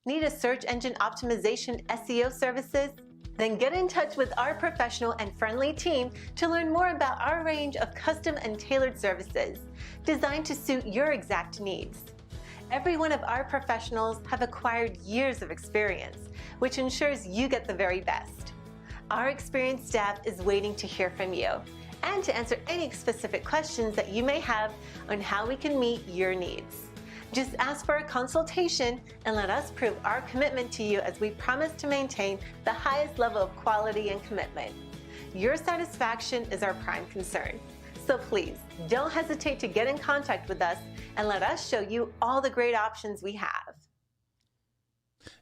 Need a search engine optimization SEO services? Then get in touch with our professional and friendly team to learn more about our range of custom and tailored services designed to suit your exact needs. Every one of our professionals have acquired years of experience, which ensures you get the very best. Our experienced staff is waiting to hear from you and to answer any specific questions that you may have on how we can meet your needs. Just ask for a consultation and let us prove our commitment to you as we promise to maintain the highest level of quality and commitment. Your satisfaction is our prime concern. So please, don't hesitate to get in contact with us and let us show you all the great options we have.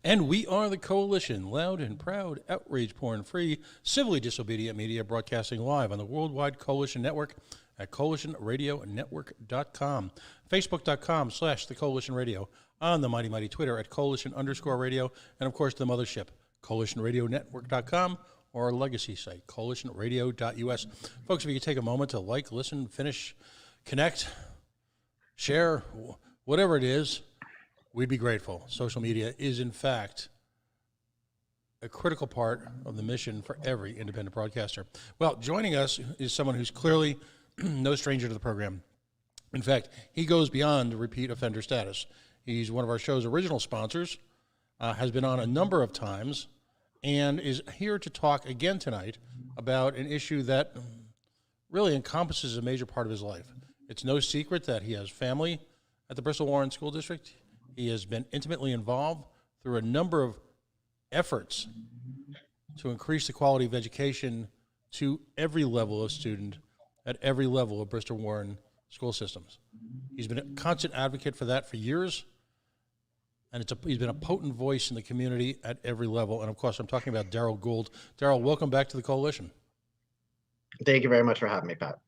And we are the Coalition, loud and proud, outrage porn-free, civilly disobedient media broadcasting live on the Worldwide Coalition Network at coalitionradionetwork.com, facebook.com/The Coalition Radio, on the mighty Twitter at Coalition_radio, and of course the mothership, coalitionradionetwork.com, or our legacy site, coalitionradio.us. Folks, if you could take a moment to like, listen, finish, connect, share, whatever it is, we'd be grateful. Social media is, in fact, a critical part of the mission for every independent broadcaster. Well, joining us is someone who's clearly no stranger to the program. In fact, he goes beyond repeat offender status. He's one of our show's original sponsors, has been on a number of times, and is here to talk again tonight about an issue that really encompasses a major part of his life. It's no secret that he has family at the Bristol-Warren School District. He has been intimately involved through a number of efforts to increase the quality of education to every level of student at every level of Bristol-Warren school systems. He's been a constant advocate for that for years, and he's been a potent voice in the community at every level. And of course, I'm talking about Daryl Gould. Daryl, welcome back to the Coalition. Thank you very much for having me, Pat.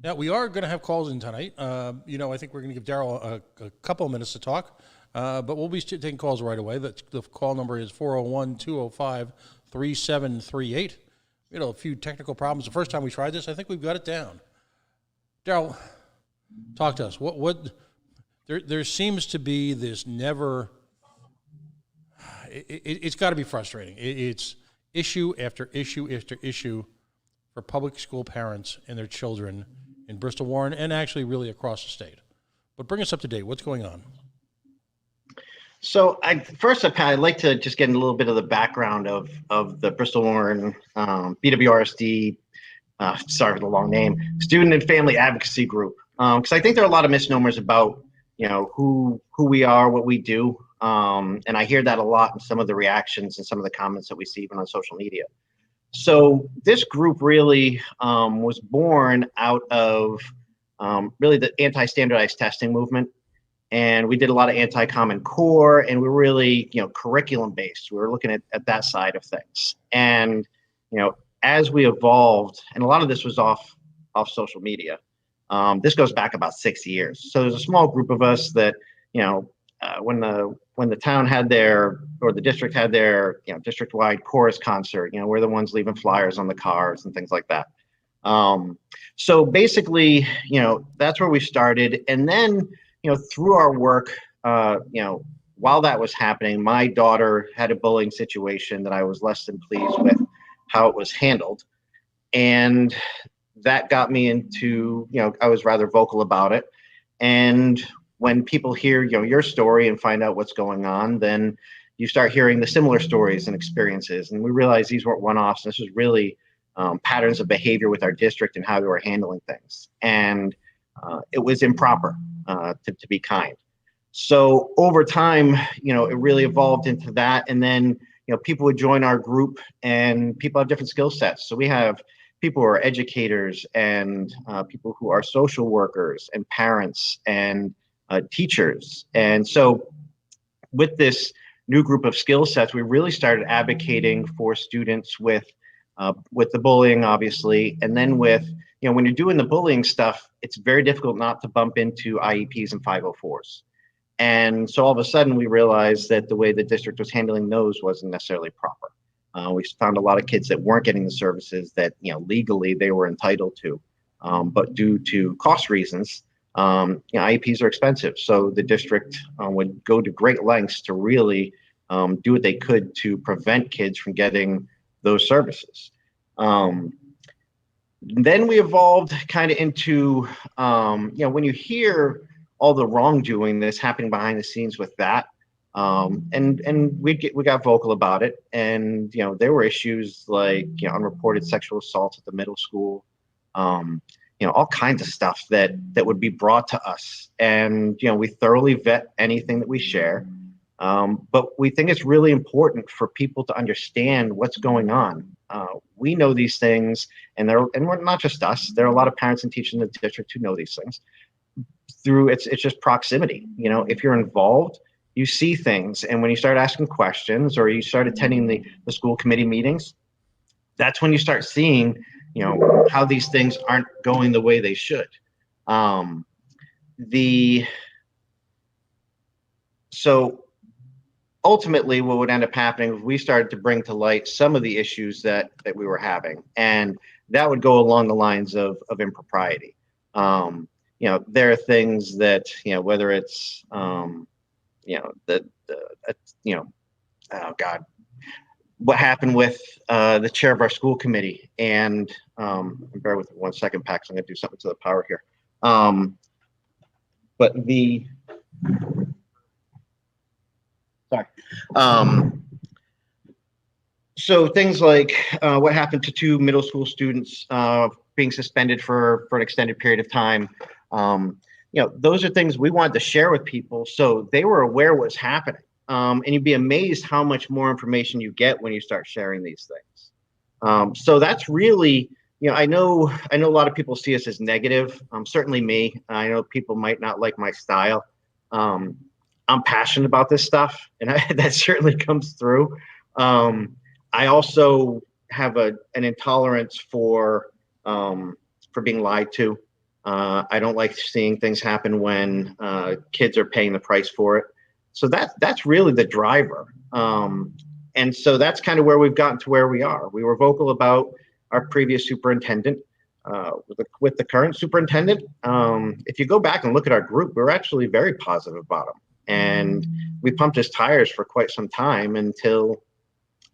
Now, we are going to have calls in tonight. I think we're going to give Daryl a couple of minutes to talk, but we'll be taking calls right away. The call number is 401-205-3738. A few technical problems. The first time we tried this, I think we've got it down. Daryl, talk to us. There seems to be this never, it's got to be frustrating. It's issue after issue after issue for public school parents and their children in Bristol-Warren and actually really across the state. But bring us up to date. What's going on? So Pat, I'd like to just get a little bit of the background of the Bristol-Warren BWRSD, sorry for the long name, Student and Family Advocacy Group. Because I think there are a lot of misnomers about, who we are, what we do. And I hear that a lot in some of the reactions and some of the comments that we see even on social media. So this group really was born out of really the anti-standardized testing movement. And we did a lot of anti-Common Core, and we're really, curriculum-based. We were looking at that side of things. And, as we evolved, and a lot of this was off social media, this goes back about 6 years. So there's a small group of us that, when the town had the district had their, district-wide chorus concert, we're the ones leaving flyers on the cars and things like that. So basically, that's where we started. And then, through our work, while that was happening, my daughter had a bullying situation that I was less than pleased with how it was handled. And that got me into, I was rather vocal about it. And when people hear, your story and find out what's going on, then you start hearing the similar stories and experiences. And we realized these weren't one-offs. This was really patterns of behavior with our district and how we were handling things. And it was improper, to be kind. So over time, it really evolved into that. And then, people would join our group, and people have different skill sets. So we have people who are educators and people who are social workers and parents and teachers. And so with this new group of skill sets, we really started advocating for students with the bullying, obviously, and then with, when you're doing the bullying stuff, it's very difficult not to bump into IEPs and 504s. And so all of a sudden we realized that the way the district was handling those wasn't necessarily proper. We found a lot of kids that weren't getting the services that, legally they were entitled to, but due to cost reasons, IEPs are expensive. So the district would go to great lengths to really do what they could to prevent kids from getting those services. Then we evolved kind of into, when you hear all the wrongdoing that's happening behind the scenes with that, and we got vocal about it, and there were issues like unreported sexual assaults at the middle school, all kinds of stuff that would be brought to us, and we thoroughly vet anything that we share, but we think it's really important for people to understand what's going on. We know these things, and we're not just us. There are a lot of parents and teachers in the district who know these things. Through it's just proximity. If you're involved, you see things, and when you start asking questions or you start attending the school committee meetings, that's when you start seeing how these things aren't going the way they should. So ultimately what would end up happening is we started to bring to light some of the issues that we were having, and that would go along the lines of impropriety. There are things that whether it's oh God, what happened with the chair of our school committee, and bear with me 1 second, Pax, I'm gonna do something to the power here. So things like what happened to 2 middle school students being suspended for an extended period of time. Those are things we wanted to share with people so they were aware what's happening. And you'd be amazed how much more information you get when you start sharing these things. So that's really, I know a lot of people see us as negative. Certainly me. I know people might not like my style. I'm passionate about this stuff, and that certainly comes through. I also have an intolerance for being lied to. I don't like seeing things happen when kids are paying the price for it. So that's really the driver. And so that's kind of where we've gotten to where we are. We were vocal about our previous superintendent. With the current superintendent, if you go back and look at our group, we're actually very positive about him. And we pumped his tires for quite some time until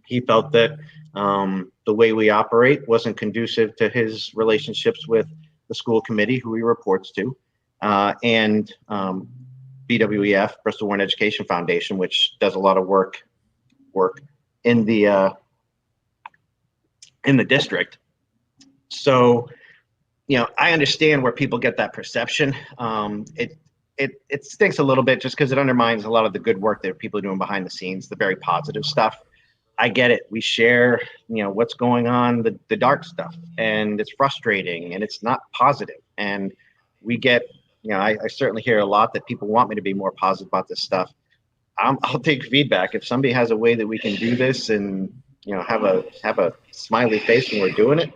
he felt that the way we operate wasn't conducive to his relationships with the school committee, who he reports to, and BWEF, Bristol-Warren Education Foundation, which does a lot of work in the district. So, I understand where people get that perception. It stinks a little bit just because it undermines a lot of the good work that people are doing behind the scenes, the very positive stuff. I get it. We share, what's going on, the dark stuff, and it's frustrating and it's not positive. And we get, I certainly hear a lot that people want me to be more positive about this stuff. I'll take feedback. If somebody has a way that we can do this and, have a smiley face when we're doing it,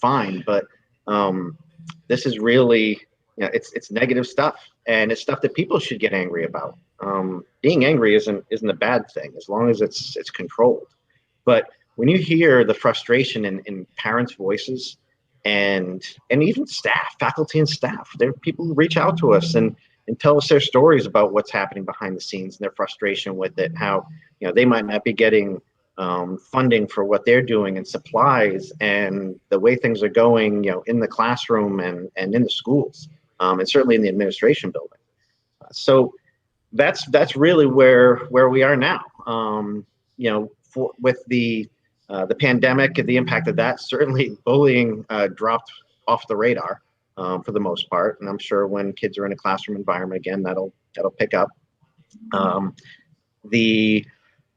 fine. But this is really, it's negative stuff, and it's stuff that people should get angry about. Being angry isn't a bad thing as long as it's controlled. But when you hear the frustration in parents' voices and even staff, faculty and staff, there are people who reach out to us and tell us their stories about what's happening behind the scenes and their frustration with it, how they might not be getting funding for what they're doing and supplies and the way things are going, in the classroom and in the schools, and certainly in the administration building. So that's really where we are now. With the pandemic and the impact of that, certainly bullying dropped off the radar for the most part, and I'm sure when kids are in a classroom environment again, that'll pick up. The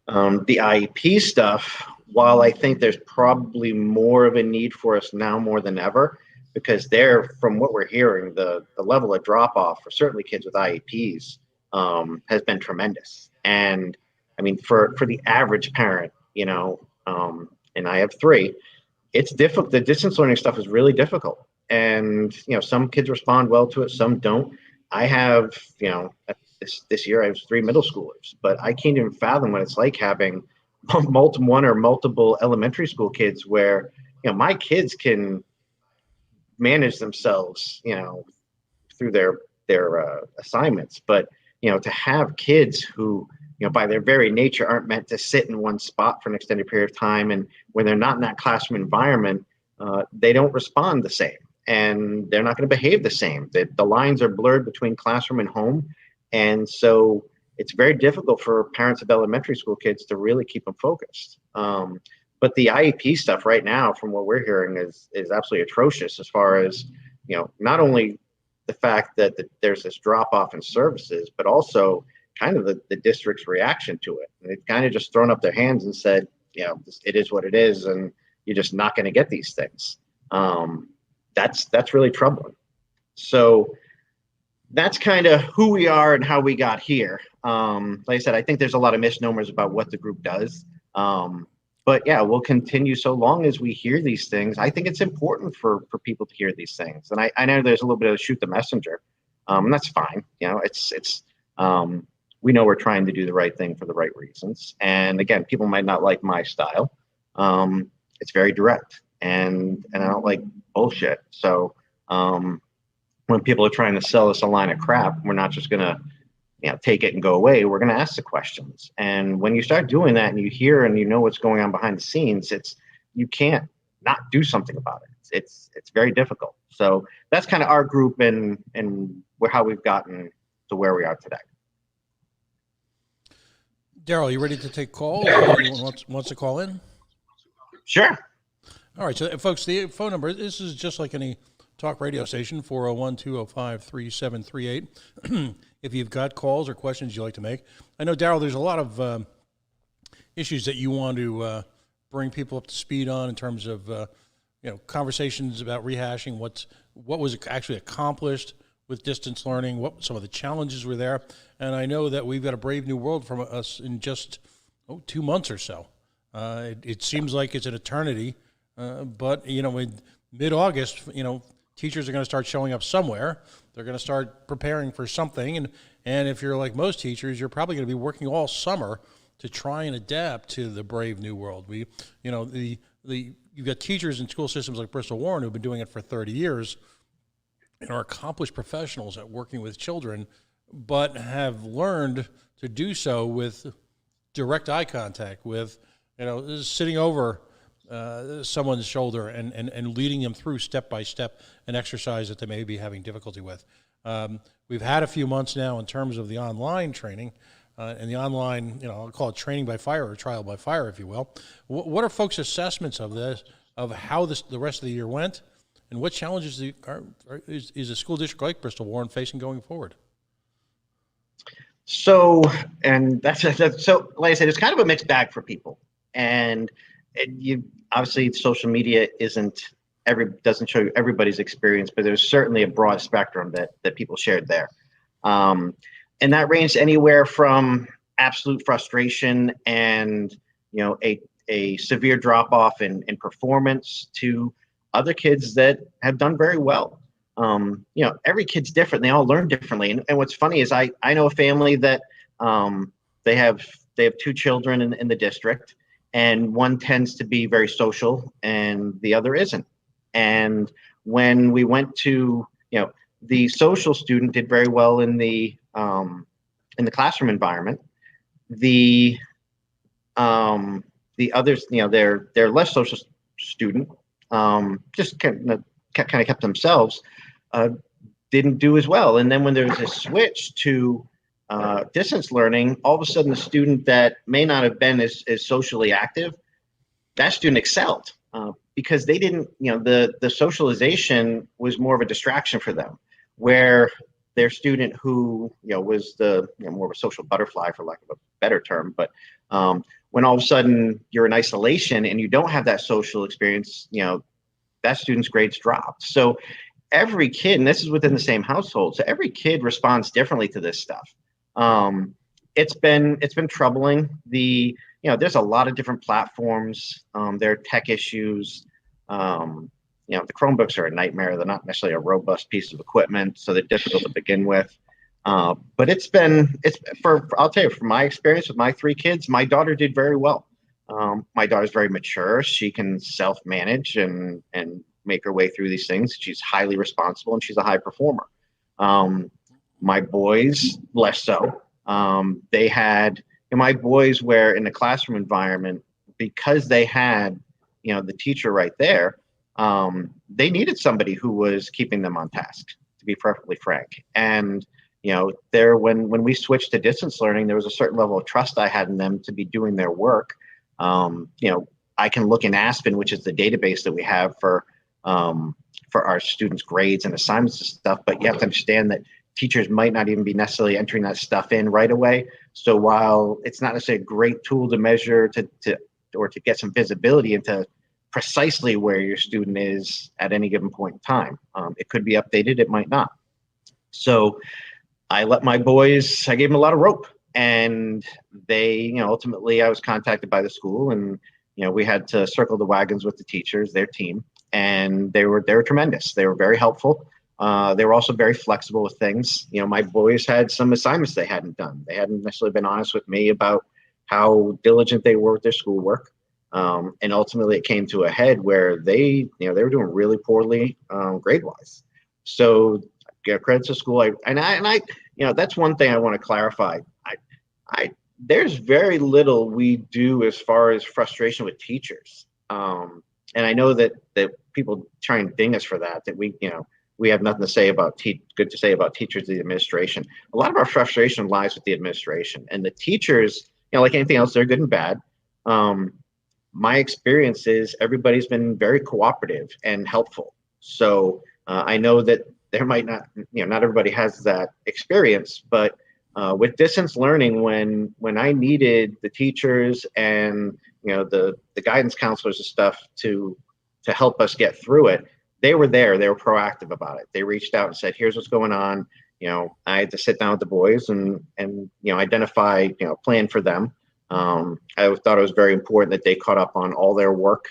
IEP stuff, while I think there's probably more of a need for us now more than ever, because from what we're hearing, the level of drop off for certainly kids with IEPs has been tremendous. And I mean, for the average parent, and I have 3, it's difficult. The distance learning stuff is really difficult. And, some kids respond well to it, some don't. I have, this year I have 3 middle schoolers, but I can't even fathom what it's like having one or multiple elementary school kids where, my kids can manage themselves, through their assignments. But to have kids who, by their very nature aren't meant to sit in one spot for an extended period of time. And when they're not in that classroom environment, they don't respond the same, and they're not going to behave the same. The lines are blurred between classroom and home. And so it's very difficult for parents of elementary school kids to really keep them focused. But the IEP stuff right now, from what we're hearing, is absolutely atrocious as far as, not only the fact that there's this drop off in services, but also kind of the district's reaction to it. And they've kind of just thrown up their hands and said, it is what it is, and you're just not going to get these things. That's really troubling. So that's kind of who we are and how we got here. Like I said, I think there's a lot of misnomers about what the group does. But yeah, we'll continue so long as we hear these things. I think it's important for people to hear these things. And I know there's a little bit of shoot the messenger. And that's fine. We know we're trying to do the right thing for the right reasons. And again, people might not like my style. It's very direct, and I don't like bullshit. So when people are trying to sell us a line of crap, we're not just going to take it and go away. We're going to ask the questions. And when you start doing that and you hear and you know what's going on behind the scenes, you can't not do something about it. It's very difficult. So that's kind of our group and how we've gotten to where we are today. Daryl, you ready to take calls? Anyone wants to call in? Sure. All right. So, folks, the phone number, this is just like any talk radio station, 401-205-3738. If you've got calls or questions you'd like to make. I know, Daryl, there's a lot of issues that you want to bring people up to speed on in terms of, conversations about rehashing what was actually accomplished with distance learning, what some of the challenges were there. And I know that we've got a brave new world from us in just 2 months or so. It seems like it's an eternity, but, in mid-August, teachers are going to start showing up somewhere. They're going to start preparing for something. And if you're like most teachers, you're probably going to be working all summer to try and adapt to the brave new world. You've got teachers in school systems like Bristol-Warren who've been doing it for 30 years and are accomplished professionals at working with children, but have learned to do so with direct eye contact, with, sitting over someone's shoulder and leading them through step by step an exercise that they may be having difficulty with. We've had a few months now in terms of the online training and the online, I'll call it training by fire or trial by fire, if you will. What are folks' assessments of this, of how the rest of the year went, and what challenges is a school district like Bristol-Warren facing going forward? So, and that's so, like I said, it's kind of a mixed bag for people. And you obviously social media doesn't show you everybody's experience, but there's certainly a broad spectrum that people shared there. And that ranged anywhere from absolute frustration and, a severe drop off in performance to other kids that have done very well. Every kid's different. They all learn differently. And what's funny is I know a family that they have 2 children in the district, and one tends to be very social and the other isn't. And when we went to, the social student did very well in the classroom environment. The others, their less social student just kind of kept themselves, didn't do as well. And then when there was a switch to distance learning, all of a sudden the student that may not have been as socially active, that student excelled because they didn't, the socialization was more of a distraction for them, where their student who, was more of a social butterfly, for lack of a better term, but when all of a sudden you're in isolation and you don't have that social experience, that student's grades dropped. So every kid, and this is within the same household, so every kid responds differently to this stuff. It's been troubling. There's a lot of different platforms. There are tech issues. The Chromebooks are a nightmare. They're not necessarily a robust piece of equipment, so they're difficult to begin with. But I'll tell you, from my experience with my 3 kids, my daughter did very well. My daughter's very mature. She can self-manage and make her way through these things. She's highly responsible and she's a high performer. My boys, less so. They had, and my boys were in the classroom environment because they had, the teacher right there. They needed somebody who was keeping them on task, to be perfectly frank. And there when we switched to distance learning, there was a certain level of trust I had in them to be doing their work. I can look in Aspen, which is the database that we have for our students' grades and assignments and stuff. But you have to understand that teachers might not even be necessarily entering that stuff in right away. So while it's not necessarily a great tool to measure or to get some visibility into precisely where your student is at any given point in time, it could be updated, it might not. So I let my boys, I gave them a lot of rope, and they, ultimately I was contacted by the school, and we had to circle the wagons with the teachers, their team, and they were tremendous. They were very helpful. They were also very flexible with things. My boys had some assignments they hadn't done. They hadn't necessarily been honest with me about how diligent they were with their schoolwork. And ultimately it came to a head where they were doing really poorly grade-wise. So credit to school. I that's one thing I want to clarify. There's very little we do as far as frustration with teachers. And I know that people try and ding us for that we have nothing to say about good to say about teachers, the administration. A lot of our frustration lies with the administration, and the teachers, like anything else, they're good and bad. My experience is everybody's been very cooperative and helpful. So I know that there might not, not everybody has that experience, but with distance learning, when I needed the teachers and the guidance counselors and stuff to help us get through it, they were there. They were proactive about it. They reached out and said, "Here's what's going on." I had to sit down with the boys and identify a plan for them. I thought it was very important that they caught up on all their work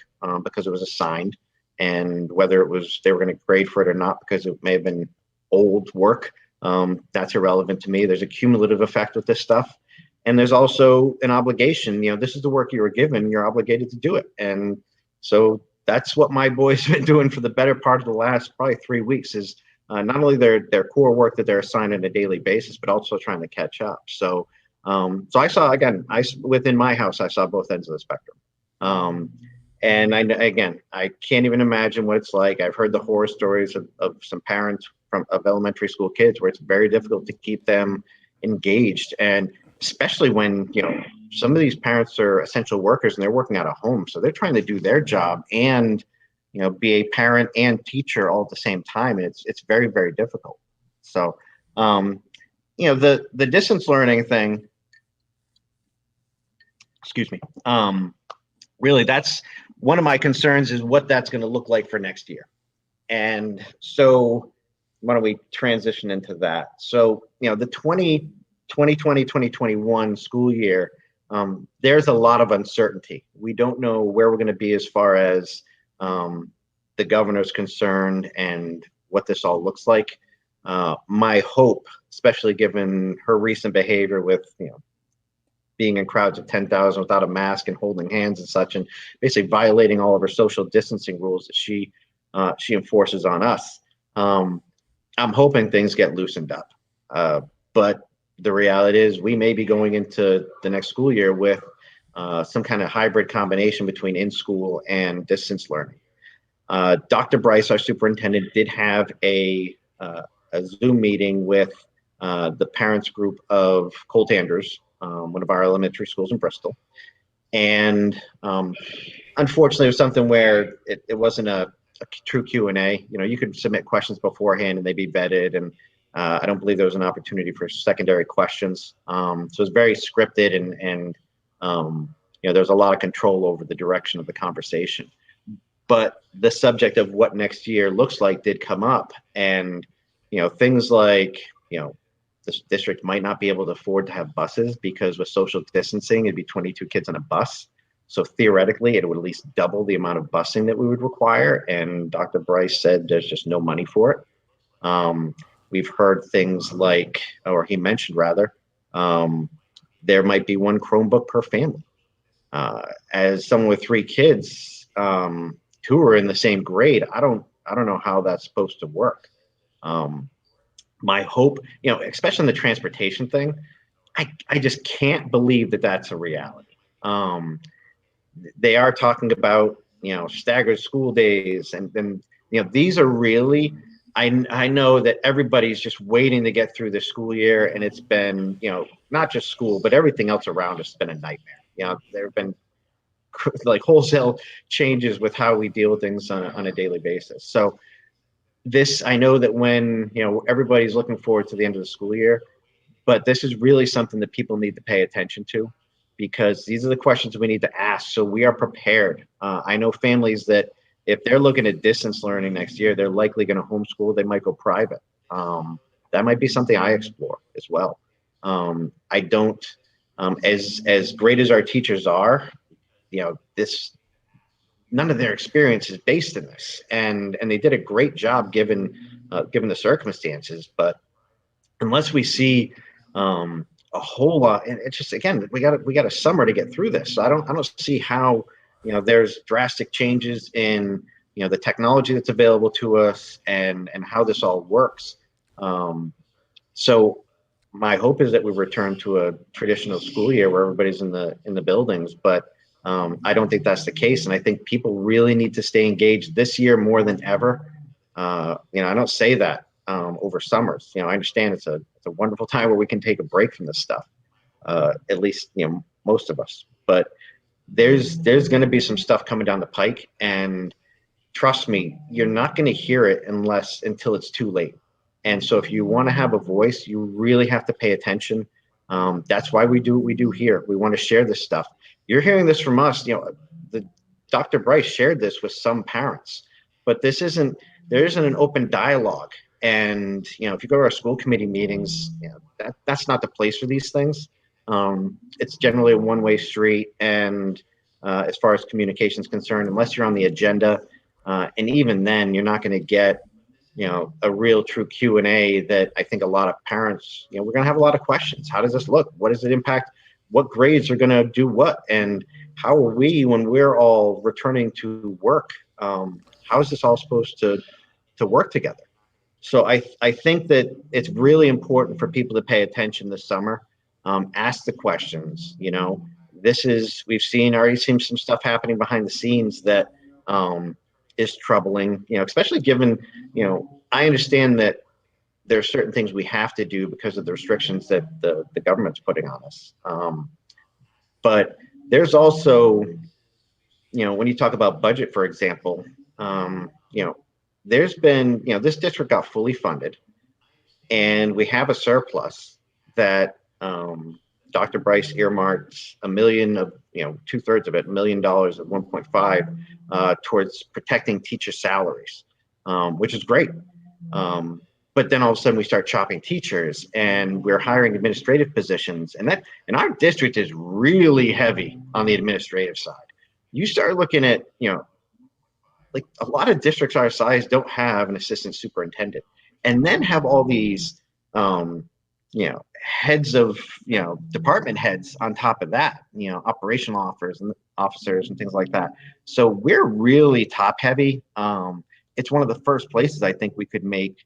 because it was assigned, and whether it was they were going to grade for it or not because it may have been old work, that's irrelevant to me. There's a cumulative effect with this stuff, and there's also an obligation. This is the work you were given. You're obligated to do it, and so that's what my boys have been doing for the better part of the last probably 3 weeks. Is not only their core work that they're assigned on a daily basis, but also trying to catch up. So I saw, again, within my house, I saw both ends of the spectrum. And I can't even imagine what it's like. I've heard the horror stories of some parents of elementary school kids where it's very difficult to keep them engaged. And especially when, some of these parents are essential workers and they're working out of home. So they're trying to do their job and, be a parent and teacher all at the same time. And it's very, very difficult. So, the distance learning thing, excuse me, really that's one of my concerns is what that's going to look like for next year. And so why don't we transition into that? So, the 2020-2021 school year, there's a lot of uncertainty. We don't know where we're going to be as far as the governor's concerned and what this all looks like. My hope, especially given her recent behavior with, being in crowds of 10,000 without a mask and holding hands and such, and basically violating all of her social distancing rules that she enforces on us. I'm hoping things get loosened up. But the reality is we may be going into the next school year with some kind of hybrid combination between in-school and distance learning. Dr. Bryce, our superintendent, did have a Zoom meeting with the parents group of Colt Andrews, one of our elementary schools in Bristol. And unfortunately, it was something where it wasn't a true Q&A. You could submit questions beforehand and they'd be vetted, and I don't believe there was an opportunity for secondary questions. So it was very scripted, and there's a lot of control over the direction of the conversation. But the subject of what next year looks like did come up, and things like this district might not be able to afford to have buses because with social distancing, it'd be 22 kids on a bus. So theoretically, it would at least double the amount of busing that we would require. And Dr. Bryce said there's just no money for it. We've heard things like, or he mentioned rather, there might be one Chromebook per family. As someone with 3 kids, 2 are in the same grade, I don't know how that's supposed to work. My hope, especially in the transportation thing, I just can't believe that that's a reality. They are talking about, staggered school days, and these are really, I know that everybody's just waiting to get through the school year, and it's been, not just school, but everything else around us has been a nightmare. There have been like wholesale changes with how we deal with things on a daily basis. So this, I know that when, everybody's looking forward to the end of the school year, but this is really something that people need to pay attention to, because these are the questions we need to ask so we are prepared. I know families that if they're looking at distance learning next year, they're likely going to homeschool. They might go private. That might be something I explore as well. I don't, as great as our teachers are, this, none of their experience is based in this, and they did a great job given the circumstances. But unless we see a whole lot, and it's just, again, we got a summer to get through this. So I don't see how, there's drastic changes in, the technology that's available to us, and how this all works. So my hope is that we return to a traditional school year where everybody's in the buildings, but I don't think that's the case, and I think people really need to stay engaged this year more than ever. I don't say that over summers. I understand it's a wonderful time where we can take a break from this stuff, at least most of us. But there's going to be some stuff coming down the pike, and trust me, you're not going to hear it until it's too late. And so if you want to have a voice, you really have to pay attention. That's why we do what we do here. We want to share this stuff. You're hearing this from us. The Dr. Bryce shared this with some parents, but there isn't an open dialogue. And if you go to our school committee meetings, that's not the place for these things. It's generally a one-way street, and as far as communication is concerned, unless you're on the agenda, and even then, you're not going to get a real true Q&A that I think a lot of parents, we're going to have a lot of questions. How does this look? What does it impact? What grades are going to do what? And how are we, when we're all returning to work, how is this all supposed to work together? So I think that it's really important for people to pay attention this summer. Ask the questions. We've already seen some stuff happening behind the scenes that is troubling, especially given, I understand that there are certain things we have to do because of the restrictions that the government's putting on us. But there's also, when you talk about budget, for example, there's been, this district got fully funded, and we have a surplus that Dr. Bryce earmarked $1 million of, 2/3 of it, $1 million of 1.5 towards protecting teacher salaries, which is great. But then all of a sudden we start chopping teachers, and we're hiring administrative positions, and our district is really heavy on the administrative side. You start looking at, like a lot of districts our size don't have an assistant superintendent, and then have all these, heads of, department heads on top of that, operational officers and things like that. So we're really top heavy. It's one of the first places I think we could make,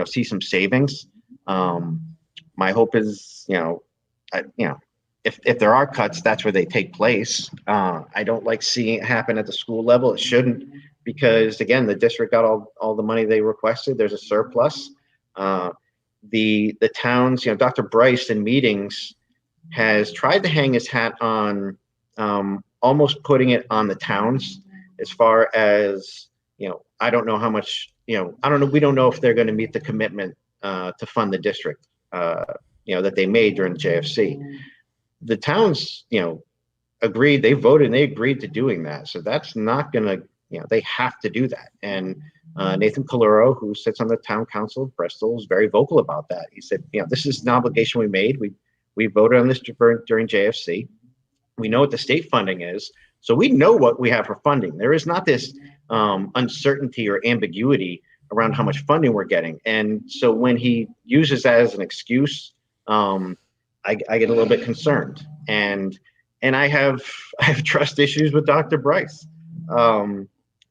see some savings. My hope is, if there are cuts, that's where they take place. I don't like seeing it happen at the school level. It shouldn't, because again, the district got all the money they requested. There's a surplus. The towns, Dr. Bryce in meetings has tried to hang his hat on almost putting it on the towns as far as, I don't know how much, I don't know. We don't know if they're going to meet the commitment to fund the district, that they made during the JFC. The towns, agreed, they voted and they agreed to doing that. So that's not going to, they have to do that. And Nathan Caluro, who sits on the town council of Bristol, is very vocal about that. He said, this is an obligation we made. We voted on this during JFC. We know what the state funding is. So we know what we have for funding. There is not this uncertainty or ambiguity around how much funding we're getting. And so when he uses that as an excuse, I get a little bit concerned. And I have trust issues with Dr. Bryce.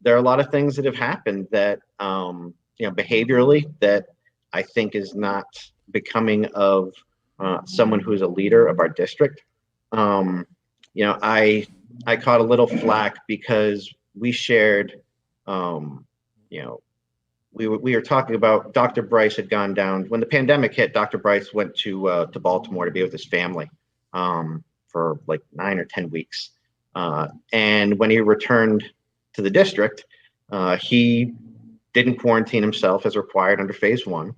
There are a lot of things that have happened that, behaviorally, that I think is not becoming of someone who is a leader of our district. I caught a little flack because we shared, you know, we were talking about Dr. Bryce had gone down when the pandemic hit. Dr. Bryce went to Baltimore to be with his family for like 9 or 10 weeks, and when he returned to the district, he didn't quarantine himself as required under phase 1,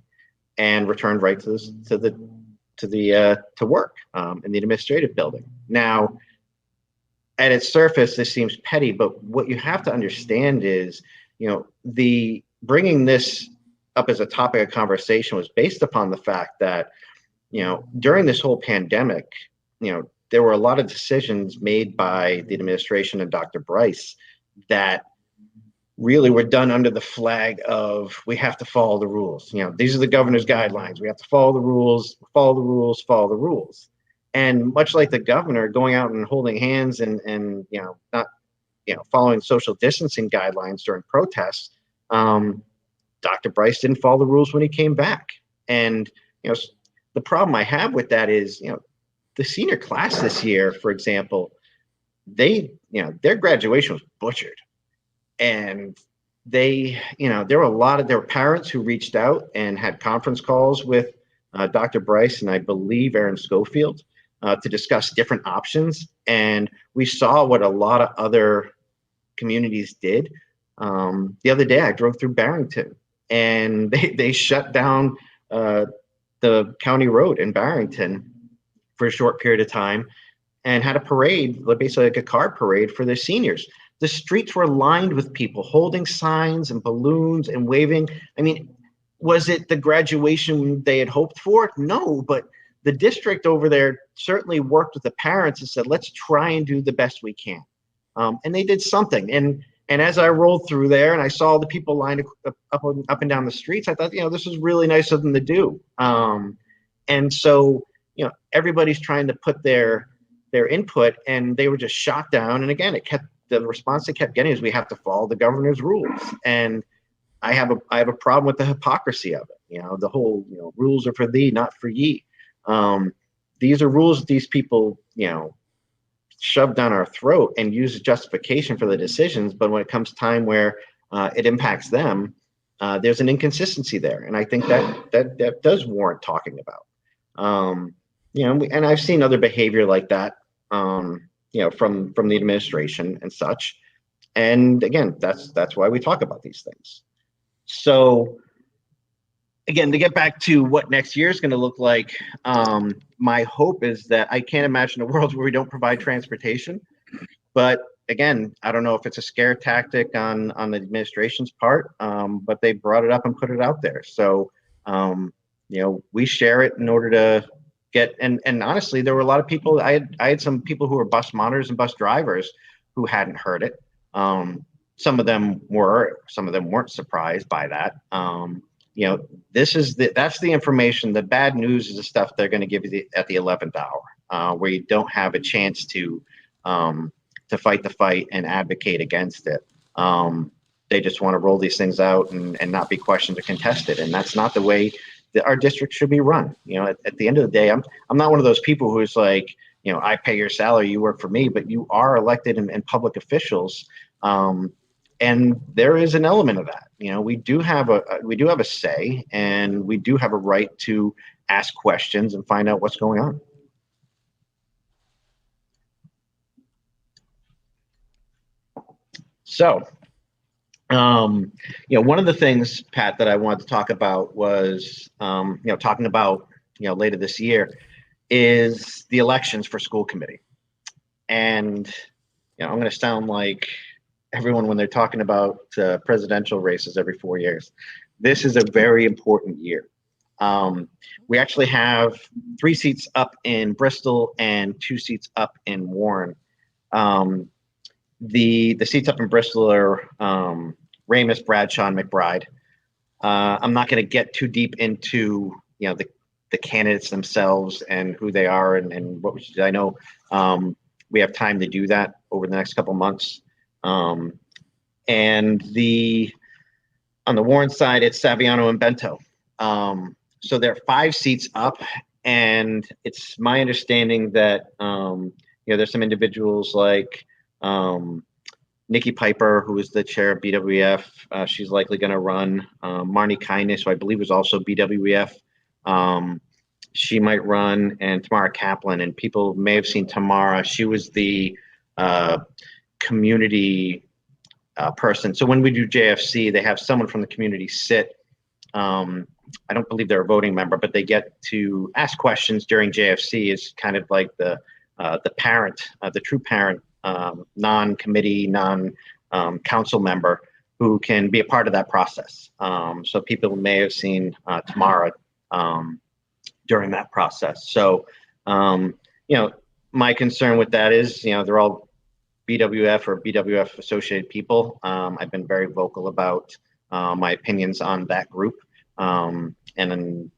and returned right to work in the administrative building. Now, at its surface, this seems petty, but what you have to understand is, the bringing this up as a topic of conversation was based upon the fact that, during this whole pandemic, there were a lot of decisions made by the administration and Dr. Bryce that really were done under the flag of we have to follow the rules. These are the governor's guidelines. We have to follow the rules, follow the rules, follow the rules. And much like the governor going out and holding hands and not following social distancing guidelines during protests, Dr. Bryce didn't follow the rules when he came back. And the problem I have with that is the senior class this year, for example, their graduation was butchered. And there were parents who reached out and had conference calls with Dr. Bryce and I believe Aaron Schofield to discuss different options. And we saw what a lot of other communities did. The other day I drove through Barrington and they shut down the county road in Barrington for a short period of time and had a parade, basically like a car parade for their seniors. The streets were lined with people holding signs and balloons and waving. I mean, was it the graduation they had hoped for? No, but the district over there certainly worked with the parents and said, let's try and do the best we can. And they did something. And as I rolled through there and I saw the people lined up and down the streets, I thought, this was really nice of them to do. And so, everybody's trying to put their input, and they were just shot down. And again, the response they kept getting is we have to follow the governor's rules. And I have a problem with the hypocrisy of it. The whole, rules are for thee, not for ye. These are rules that these people, shove down our throat and use as justification for the decisions. But when it comes time where it impacts them, there's an inconsistency there. And I think that does warrant talking about. And I've seen other behavior like that, from the administration and such. And again, that's why we talk about these things. So again, to get back to what next year is going to look like, my hope is that I can't imagine a world where we don't provide transportation. But again, I don't know if it's a scare tactic on the administration's part, but they brought it up and put it out there. So, we share it in order to get, and honestly, there were a lot of people, I had some people who were bus monitors and bus drivers who hadn't heard it. Some of them were, some of them weren't surprised by that. That's the information. The bad news is the stuff they're going to give you at the 11th hour, where you don't have a chance to fight the fight and advocate against it. They just want to roll these things out and not be questioned or contested. And that's not the way that our district should be run. At the end of the day, I'm not one of those people who's like, I pay your salary, you work for me, but you are elected and public officials. And there is an element of that. We do have a say, and we do have a right to ask questions and find out what's going on. So, one of the things, Pat, that I wanted to talk about was, talking about, later this year is the elections for school committee. And, I'm going to sound like everyone when they're talking about presidential races every 4 years. This is a very important year. We actually have 3 seats up in Bristol and 2 seats up in Warren. The seats up in Bristol are Ramus, Bradshaw, and McBride. I'm not going to get too deep into the candidates themselves and who they are and what we should do. I know we have time to do that over the next couple months. And on the Warren side, it's Saviano and Bento. So there are 5 seats up, and it's my understanding that there's some individuals like Nikki Piper, who is the chair of BWF. She's likely going to run. Marnie Kindness, who I believe is also BWF. She might run, and Tamara Kaplan. And people may have seen Tamara. She was the community person. So when we do JFC, they have someone from the community sit. I don't believe they're a voting member, but they get to ask questions during JFC. Is kind of like the parent, the true parent, non-committee, non-council member who can be a part of that process. So people may have seen Tamara during that process. So, my concern with that is, they're all BWF or BWF associated people. I've been very vocal about my opinions on that group and in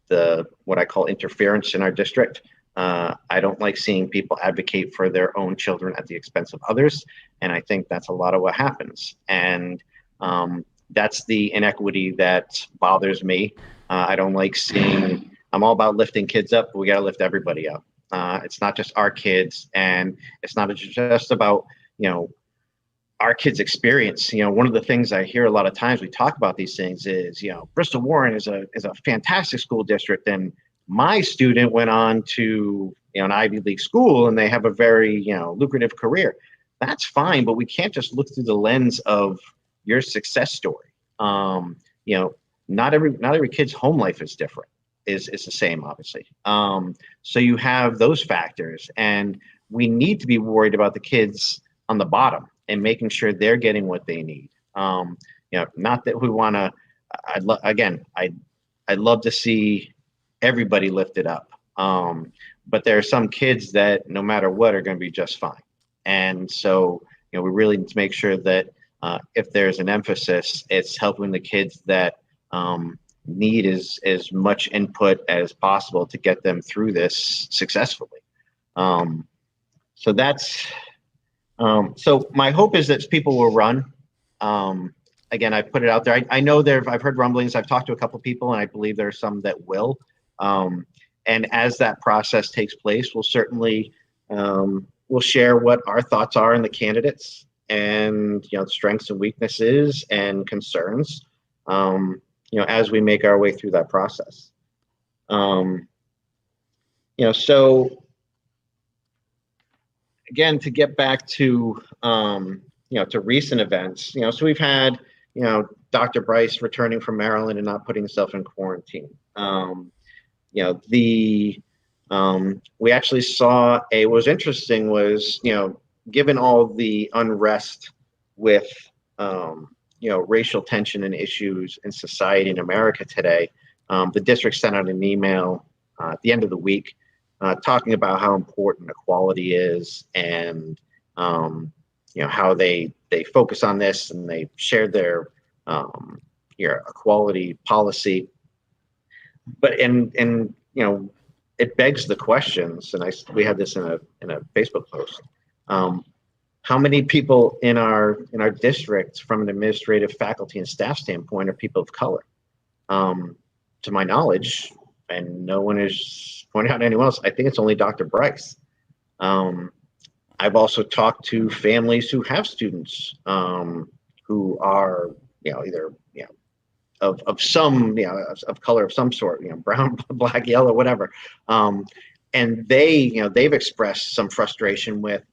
what I call interference in our district. I don't like seeing people advocate for their own children at the expense of others. And I think that's a lot of what happens. And that's the inequity that bothers me. I don't like seeing, I'm all about lifting kids up, but we got to lift everybody up. It's not just our kids, and it's not just about, our kids' experience. One of the things I hear a lot of times we talk about these things is, Bristol-Warren is a fantastic school district, and my student went on to an Ivy League school and they have a very lucrative career. That's fine, but we can't just look through the lens of your success story. Not every kid's home life is different. Is the same, obviously. So you have those factors, and we need to be worried about the kids on the bottom and making sure they're getting what they need. Not that we want to. I'd love to see everybody lifted up, but there are some kids that no matter what are going to be just fine. And so we really need to make sure that if there's an emphasis, it's helping the kids that need as much input as possible to get them through this successfully. So that's so my hope is that people will run. Again, I put it out there. I know I've heard rumblings. I've talked to a couple of people, and I believe there are some that will. And as that process takes place, we'll certainly we'll share what our thoughts are in the candidates, and strengths and weaknesses and concerns. As we make our way through that process. So again, to get back to, to recent events, so we've had, Dr. Bryce returning from Maryland and not putting himself in quarantine. We actually saw what was interesting was, given all the unrest with, racial tension and issues in society in America today, the district sent out an email at the end of the week talking about how important equality is, and how they focus on this, and they shared their equality policy. But it begs the questions, and we had this in a Facebook post. How many people in our district, from an administrative, faculty, and staff standpoint, are people of color? To my knowledge, and no one is pointing out anyone else, I think it's only Dr. Bryce. I've also talked to families who have students who are, either of some, of color of some sort, brown, black, yellow, whatever, and they've expressed some frustration with,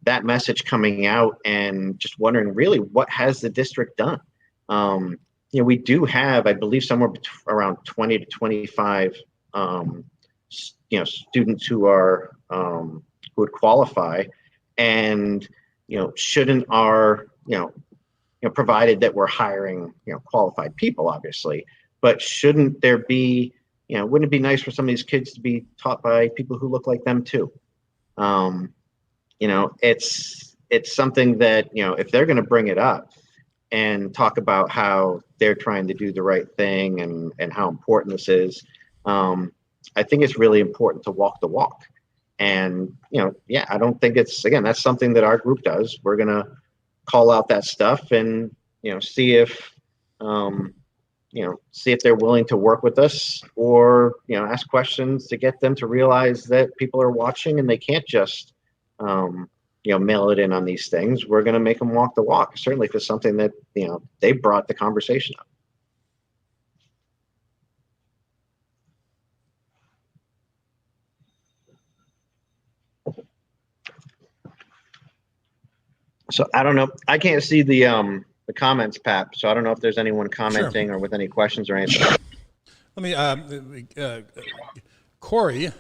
that message coming out, and just wondering really what has the district done. We do have, I believe, somewhere around 20 to 25 students who are who would qualify, and shouldn't our provided that we're hiring qualified people, obviously, but shouldn't there be, wouldn't it be nice for some of these kids to be taught by people who look like them too? It's something that, if they're going to bring it up and talk about how they're trying to do the right thing, and how important this is, I think it's really important to walk the walk. And, I don't think that's something that our group does. We're going to call out that stuff and, see if see if they're willing to work with us, or ask questions to get them to realize that people are watching and they can't just mail it in on these things. We're going to make them walk the walk, certainly if it's something that they brought the conversation up. So I don't know. I can't see the comments, Pat. So I don't know if there's anyone commenting or with any questions or anything. Let me. Corey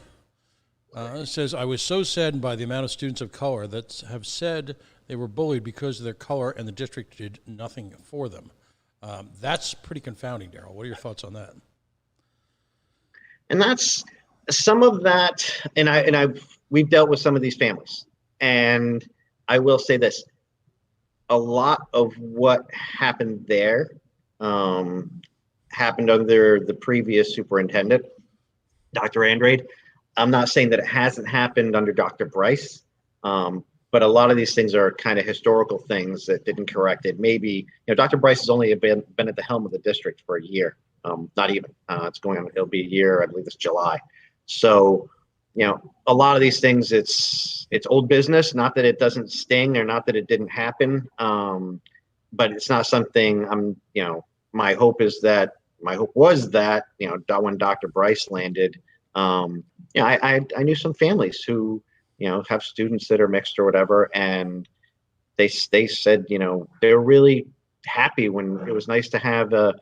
says, "I was so saddened by the amount of students of color that have said they were bullied because of their color, and the district did nothing for them." That's pretty confounding, Daryl. What are your thoughts on that? And that's some of that. And we've dealt with some of these families, and I will say this. A lot of what happened there happened under the previous superintendent, Dr. Andrade. I'm not saying that it hasn't happened under Dr. Bryce, but a lot of these things are kind of historical things that didn't correct it. Maybe, Dr. Bryce has only been at the helm of the district for a year, not even. It's going on, it'll be a year, I believe it's July. So, a lot of these things, it's old business. Not that it doesn't sting, or not that it didn't happen, but it's not something my hope was that when Dr. Bryce landed, I knew some families who have students that are mixed or whatever, and they said they were really happy when it was nice to have a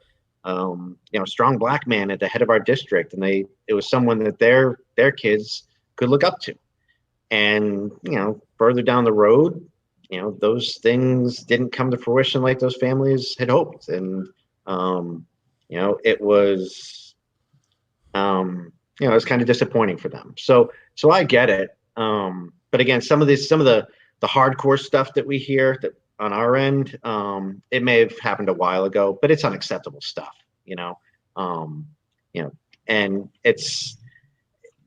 strong black man at the head of our district, and it was someone that their kids could look up to. And further down the road, those things didn't come to fruition like those families had hoped, and it was it was kind of disappointing for them. So I get it, but again, some of the hardcore stuff that we hear that on our end, it may have happened a while ago, but it's unacceptable stuff, and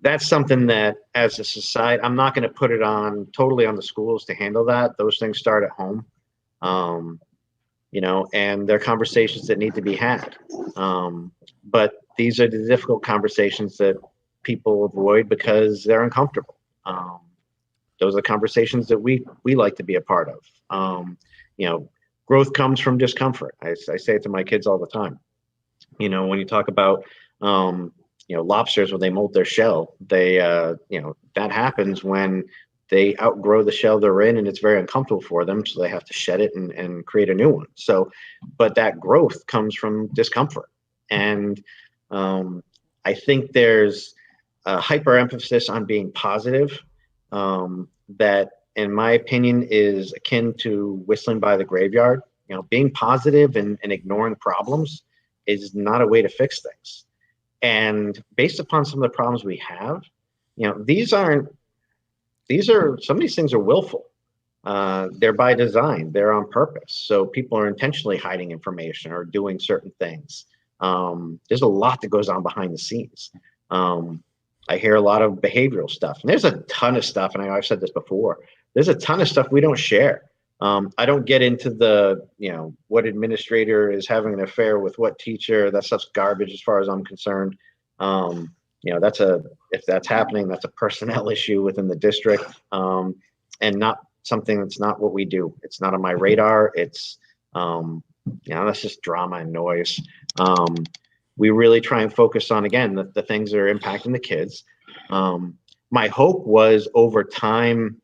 that's something that as a society, I'm not going to put it totally on the schools to handle that. Those things start at home, and there are conversations that need to be had. But these are the difficult conversations that people avoid because they're uncomfortable. Those are the conversations that we like to be a part of. Growth comes from discomfort. I say it to my kids all the time. When you talk about, lobsters, when they molt their shell, that happens when they outgrow the shell they're in, and it's very uncomfortable for them. So they have to shed it and create a new one. So, but that growth comes from discomfort. And I think there's a hyper emphasis on being positive, that, in my opinion, is akin to whistling by the graveyard. Being positive and ignoring problems is not a way to fix things. And based upon some of the problems we have, some of these things are willful. They're by design. They're on purpose. So people are intentionally hiding information or doing certain things. There's a lot that goes on behind the scenes. I hear a lot of behavioral stuff, and there's a ton of stuff. And I've said this before. There's a ton of stuff we don't share. I don't get into the, what administrator is having an affair with what teacher. That stuff's garbage as far as I'm concerned. If that's happening, that's a personnel issue within the district, and not something that's not what we do. It's not on my radar. It's, that's just drama and noise. We really try and focus on, again, the things that are impacting the kids. My hope was over time,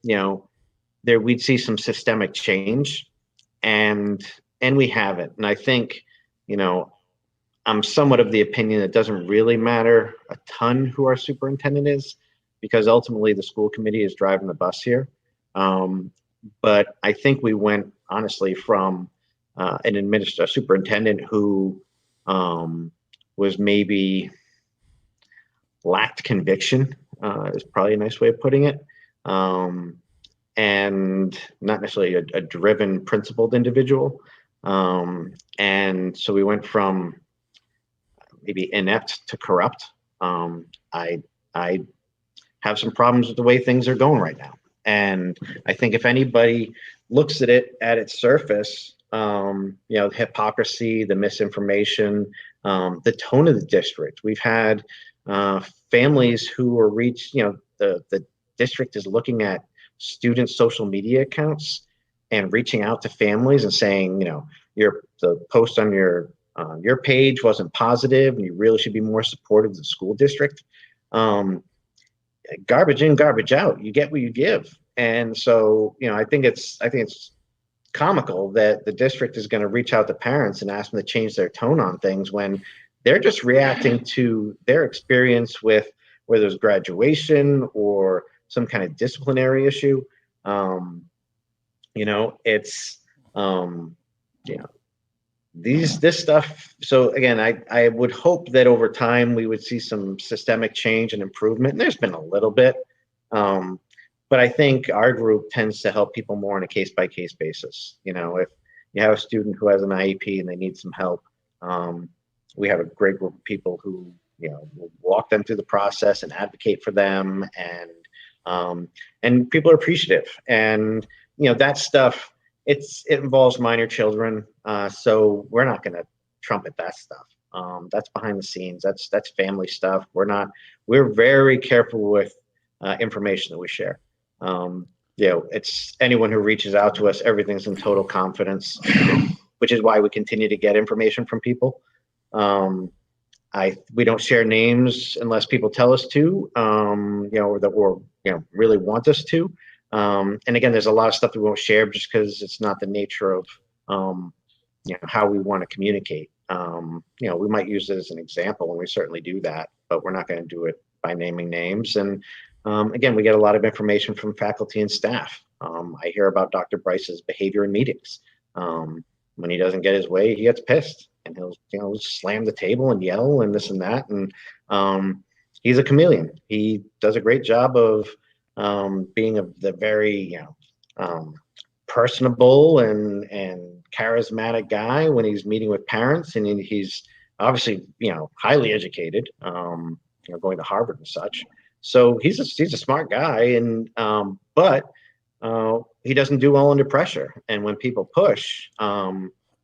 we'd see some systemic change, and we haven't. And I think, I'm somewhat of the opinion it doesn't really matter a ton who our superintendent is, because ultimately the school committee is driving the bus here. But I think we went, honestly, from a superintendent who was maybe lacked conviction, is probably a nice way of putting it. And not necessarily a driven, principled individual. And so we went from maybe inept to corrupt. I have some problems with the way things are going right now. And I think if anybody looks at it at its surface, the hypocrisy, the misinformation, the tone of the district. We've had families who are reached, the district is looking at student social media accounts and reaching out to families and saying, the post on your page wasn't positive and you really should be more supportive of the school district. Garbage in, garbage out. You get what you give. And so, I think it's comical that the district is going to reach out to parents and ask them to change their tone on things when they're just reacting to their experience with whether it's graduation or some kind of disciplinary issue. It's this stuff. So again, I would hope that over time we would see some systemic change and improvement. And there's been a little bit, but I think our group tends to help people more on a case-by-case basis. If you have a student who has an IEP and they need some help, we have a great group of people who, will walk them through the process and advocate for them, and people are appreciative. And that stuff, it involves minor children, so we're not going to trumpet that stuff. That's behind the scenes. That's family stuff. We're very careful with information that we share. It's anyone who reaches out to us, everything's in total confidence, which is why we continue to get information from people. We don't share names unless people tell us to, or that we're, really want us to. And again, there's a lot of stuff that we won't share just because it's not the nature of, how we want to communicate. We might use it as an example, and we certainly do that, but we're not going to do it by naming names. And again, we get a lot of information from faculty and staff. I hear about Dr. Bryce's behavior in meetings. When he doesn't get his way, he gets pissed and he'll slam the table and yell and this and that. And he's a chameleon. He does a great job of being the very personable and charismatic guy when he's meeting with parents, and he's obviously highly educated, going to Harvard and such. So he's a smart guy, and but he doesn't do well under pressure. And when people push,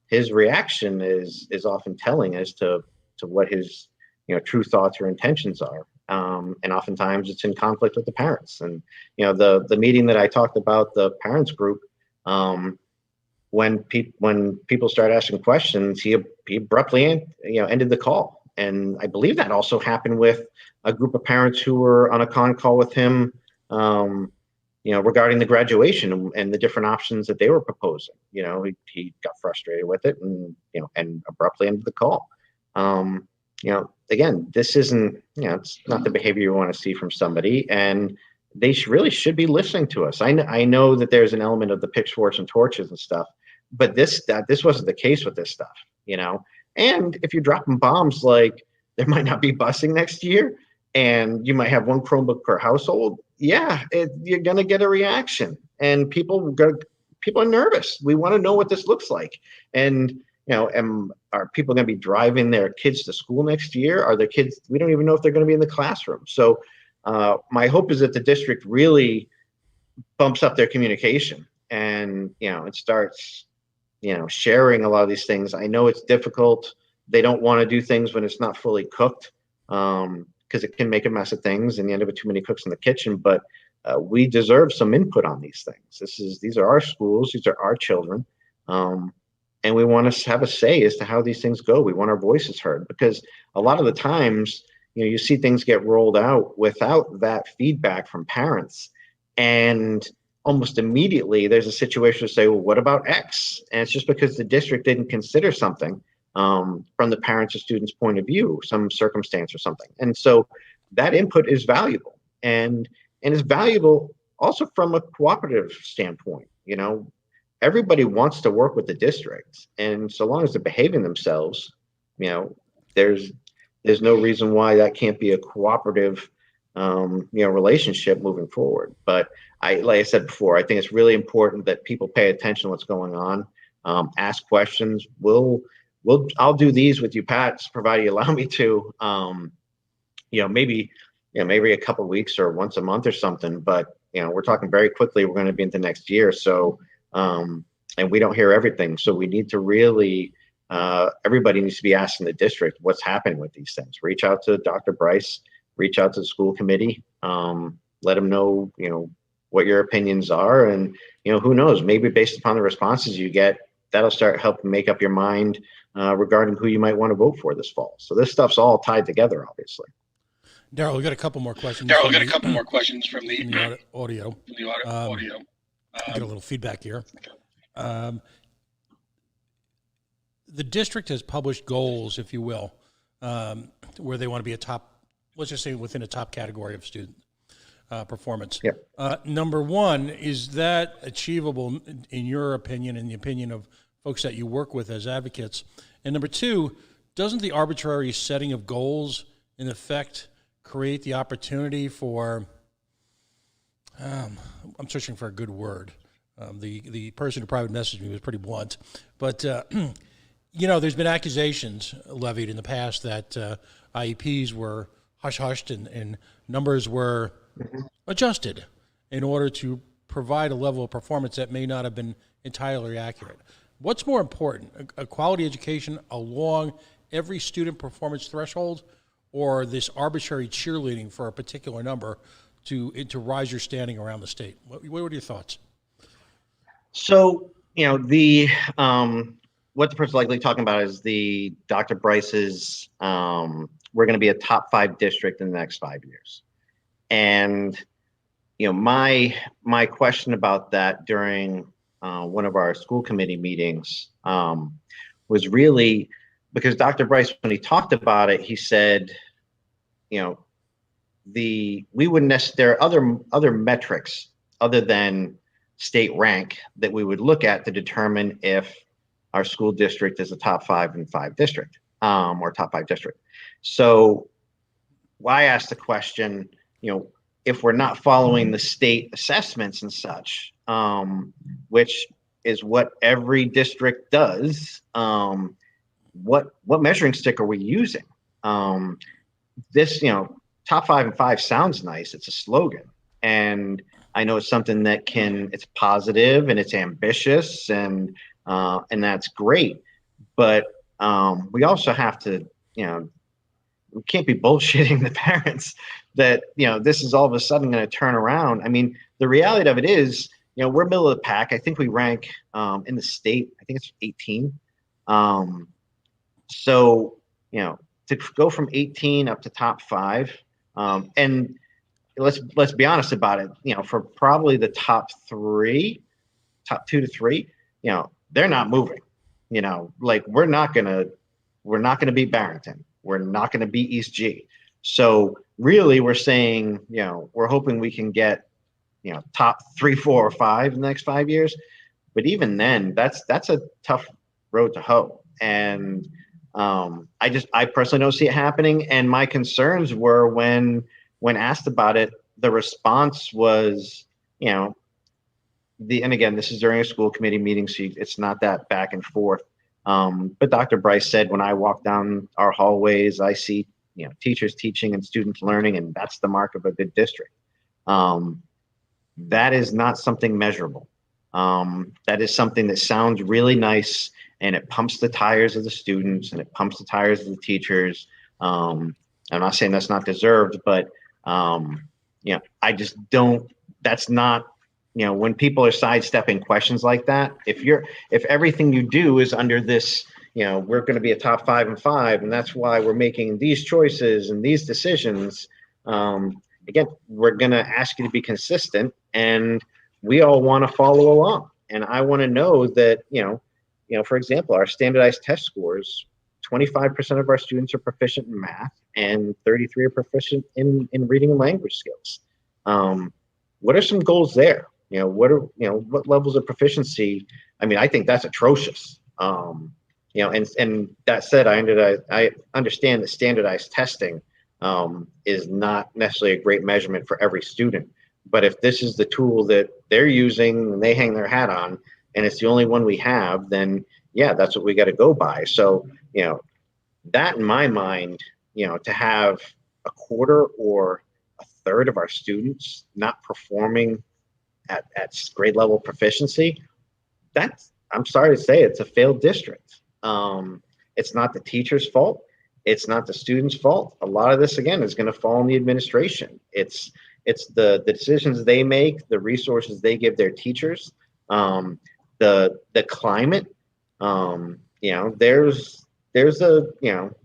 his reaction is often telling as to what his true thoughts or intentions are. And oftentimes it's in conflict with the parents. And the meeting that I talked about, the parents group, when people start asking questions, he abruptly ended the call. And I believe that also happened with a group of parents who were on a con call with him, regarding the graduation and the different options that they were proposing. He got frustrated with it and abruptly ended the call. Again, this isn't, it's not the behavior you want to see from somebody, and they really should be listening to us. I know that there's an element of the pitchforks and torches and stuff, but this wasn't the case with this stuff, And if you're dropping bombs like there might not be busing next year, and you might have one Chromebook per household, you're gonna get a reaction, and people are nervous. We want to know what this looks like, and are people going to be driving their kids to school next year? Are their kids? We don't even know if they're going to be in the classroom. So my hope is that the district really bumps up their communication, and it starts sharing a lot of these things. I know it's difficult. They don't want to do things when it's not fully cooked, because it can make a mess of things and you end up with too many cooks in the kitchen. But we deserve some input on these things. These are our schools. These are our children. And we want to have a say as to how these things go. We want our voices heard, because a lot of the times, you see things get rolled out without that feedback from parents. And almost immediately there's a situation to say, well, what about X? And it's just because the district didn't consider something from the parents or students' point of view, some circumstance or something. And so that input is valuable, and is valuable also from a cooperative standpoint. Everybody wants to work with the district, and so long as they're behaving themselves, there's no reason why that can't be a cooperative relationship moving forward. But like I said before, I think it's really important that people pay attention to what's going on, ask questions. I'll do these with you, Pat, provided you allow me to. Maybe a couple of weeks or once a month or something. But we're talking very quickly. We're going to be into next year, so and we don't hear everything. So we need to really, everybody needs to be asking the district what's happening with these things. Reach out to Dr. Bryce, reach out to the school committee, let them know, what your opinions are. And, who knows, maybe based upon the responses you get, that'll start helping make up your mind regarding who you might want to vote for this fall. So this stuff's all tied together, obviously. Daryl, we got a couple more questions. Daryl, we got a couple more questions from the audio. Get a little feedback here. The district has published goals, if you will, where they want to be a top, let's just say within a top category of student performance. Yep. Number one, is that achievable in your opinion, in the opinion of folks that you work with as advocates? And number two, doesn't the arbitrary setting of goals in effect create the opportunity for, I'm searching for a good word. The person who private messaged me was pretty blunt, but there's been accusations levied in the past that IEPs were hush-hushed and numbers were adjusted in order to provide a level of performance that may not have been entirely accurate. What's more important, a quality education along every student performance threshold, or this arbitrary cheerleading for a particular number to rise your standing around the state? What are your thoughts? So, what the person's likely talking about is the Dr. Bryce's, we're going to be a top 5 district in the next 5 years. And, my question about that during one of our school committee meetings was really because Dr. Bryce, when he talked about it, he said, we wouldn't there are other metrics other than state rank that we would look at to determine if our school district is a top 5 and 5 district, or top 5 district. So I asked the question, if we're not following the state assessments and such, which is what every district does, what measuring stick are we using? This, top 5 and 5 sounds nice. It's a slogan. And I know it's something that it's positive and it's ambitious and that's great. But we also have to, we can't be bullshitting the parents that, this is all of a sudden going to turn around. I mean, the reality of it is, we're middle of the pack. I think we rank in the state, I think it's 18. So, to go from 18 up to top 5, and let's be honest about it, for probably the top 2 to 3, they're not moving. We're not gonna beat Barrington. We're not gonna beat East G. So really, we're saying, we're hoping we can get, top 3, 4, or 5 in the next 5 years. But even then, that's a tough road to hoe. And I personally don't see it happening. And my concerns were when asked about it, the response was, and again, this is during a school committee meeting, so it's not that back and forth. But Dr. Bryce said, when I walk down our hallways, I see, teachers teaching and students learning, and that's the mark of a good district. That is not something measurable. That is something that sounds really nice, and it pumps the tires of the students and it pumps the tires of the teachers. I'm not saying that's not deserved, but I just don't, that's not, when people are sidestepping questions like that, if everything you do is under this, we're going to be a top 5 and 5, and that's why we're making these choices and these decisions. Again, we're going to ask you to be consistent, and we all want to follow along. And I want to know that, for example, our standardized test scores, 25% of our students are proficient in math and 33 are proficient in reading and language skills. What are some goals there? What levels of proficiency? I mean, I think that's atrocious. And that said, I understand that standardized testing is not necessarily a great measurement for every student. But if this is the tool that they're using and they hang their hat on, and it's the only one we have, then yeah, that's what we got to go by. So, that in my mind, to have a quarter or a third of our students not performing at grade level proficiency, I'm sorry to say it's a failed district. It's not the teacher's fault. It's not the student's fault. A lot of this, again, is going to fall on the administration. It's the decisions they make, the resources they give their teachers, the climate.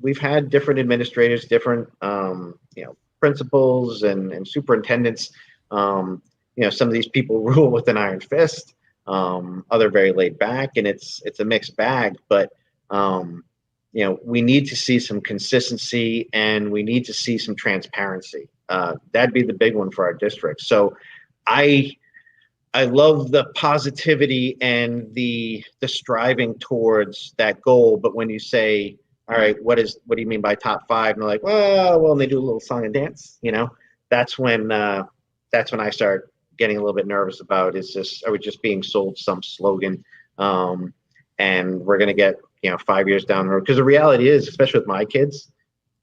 We've had different administrators, different principals and superintendents. Some of these people rule with an iron fist. Other very laid back, and it's a mixed bag. But we need to see some consistency, and we need to see some transparency. That'd be the big one for our district. So I love the positivity and the striving towards that goal. But when you say, all right, what do you mean by top 5? And they're like, well, and they do a little song and dance, that's when I start getting a little bit nervous about, are we just being sold some slogan? And we're going to get, 5 years down the road. Because the reality is, especially with my kids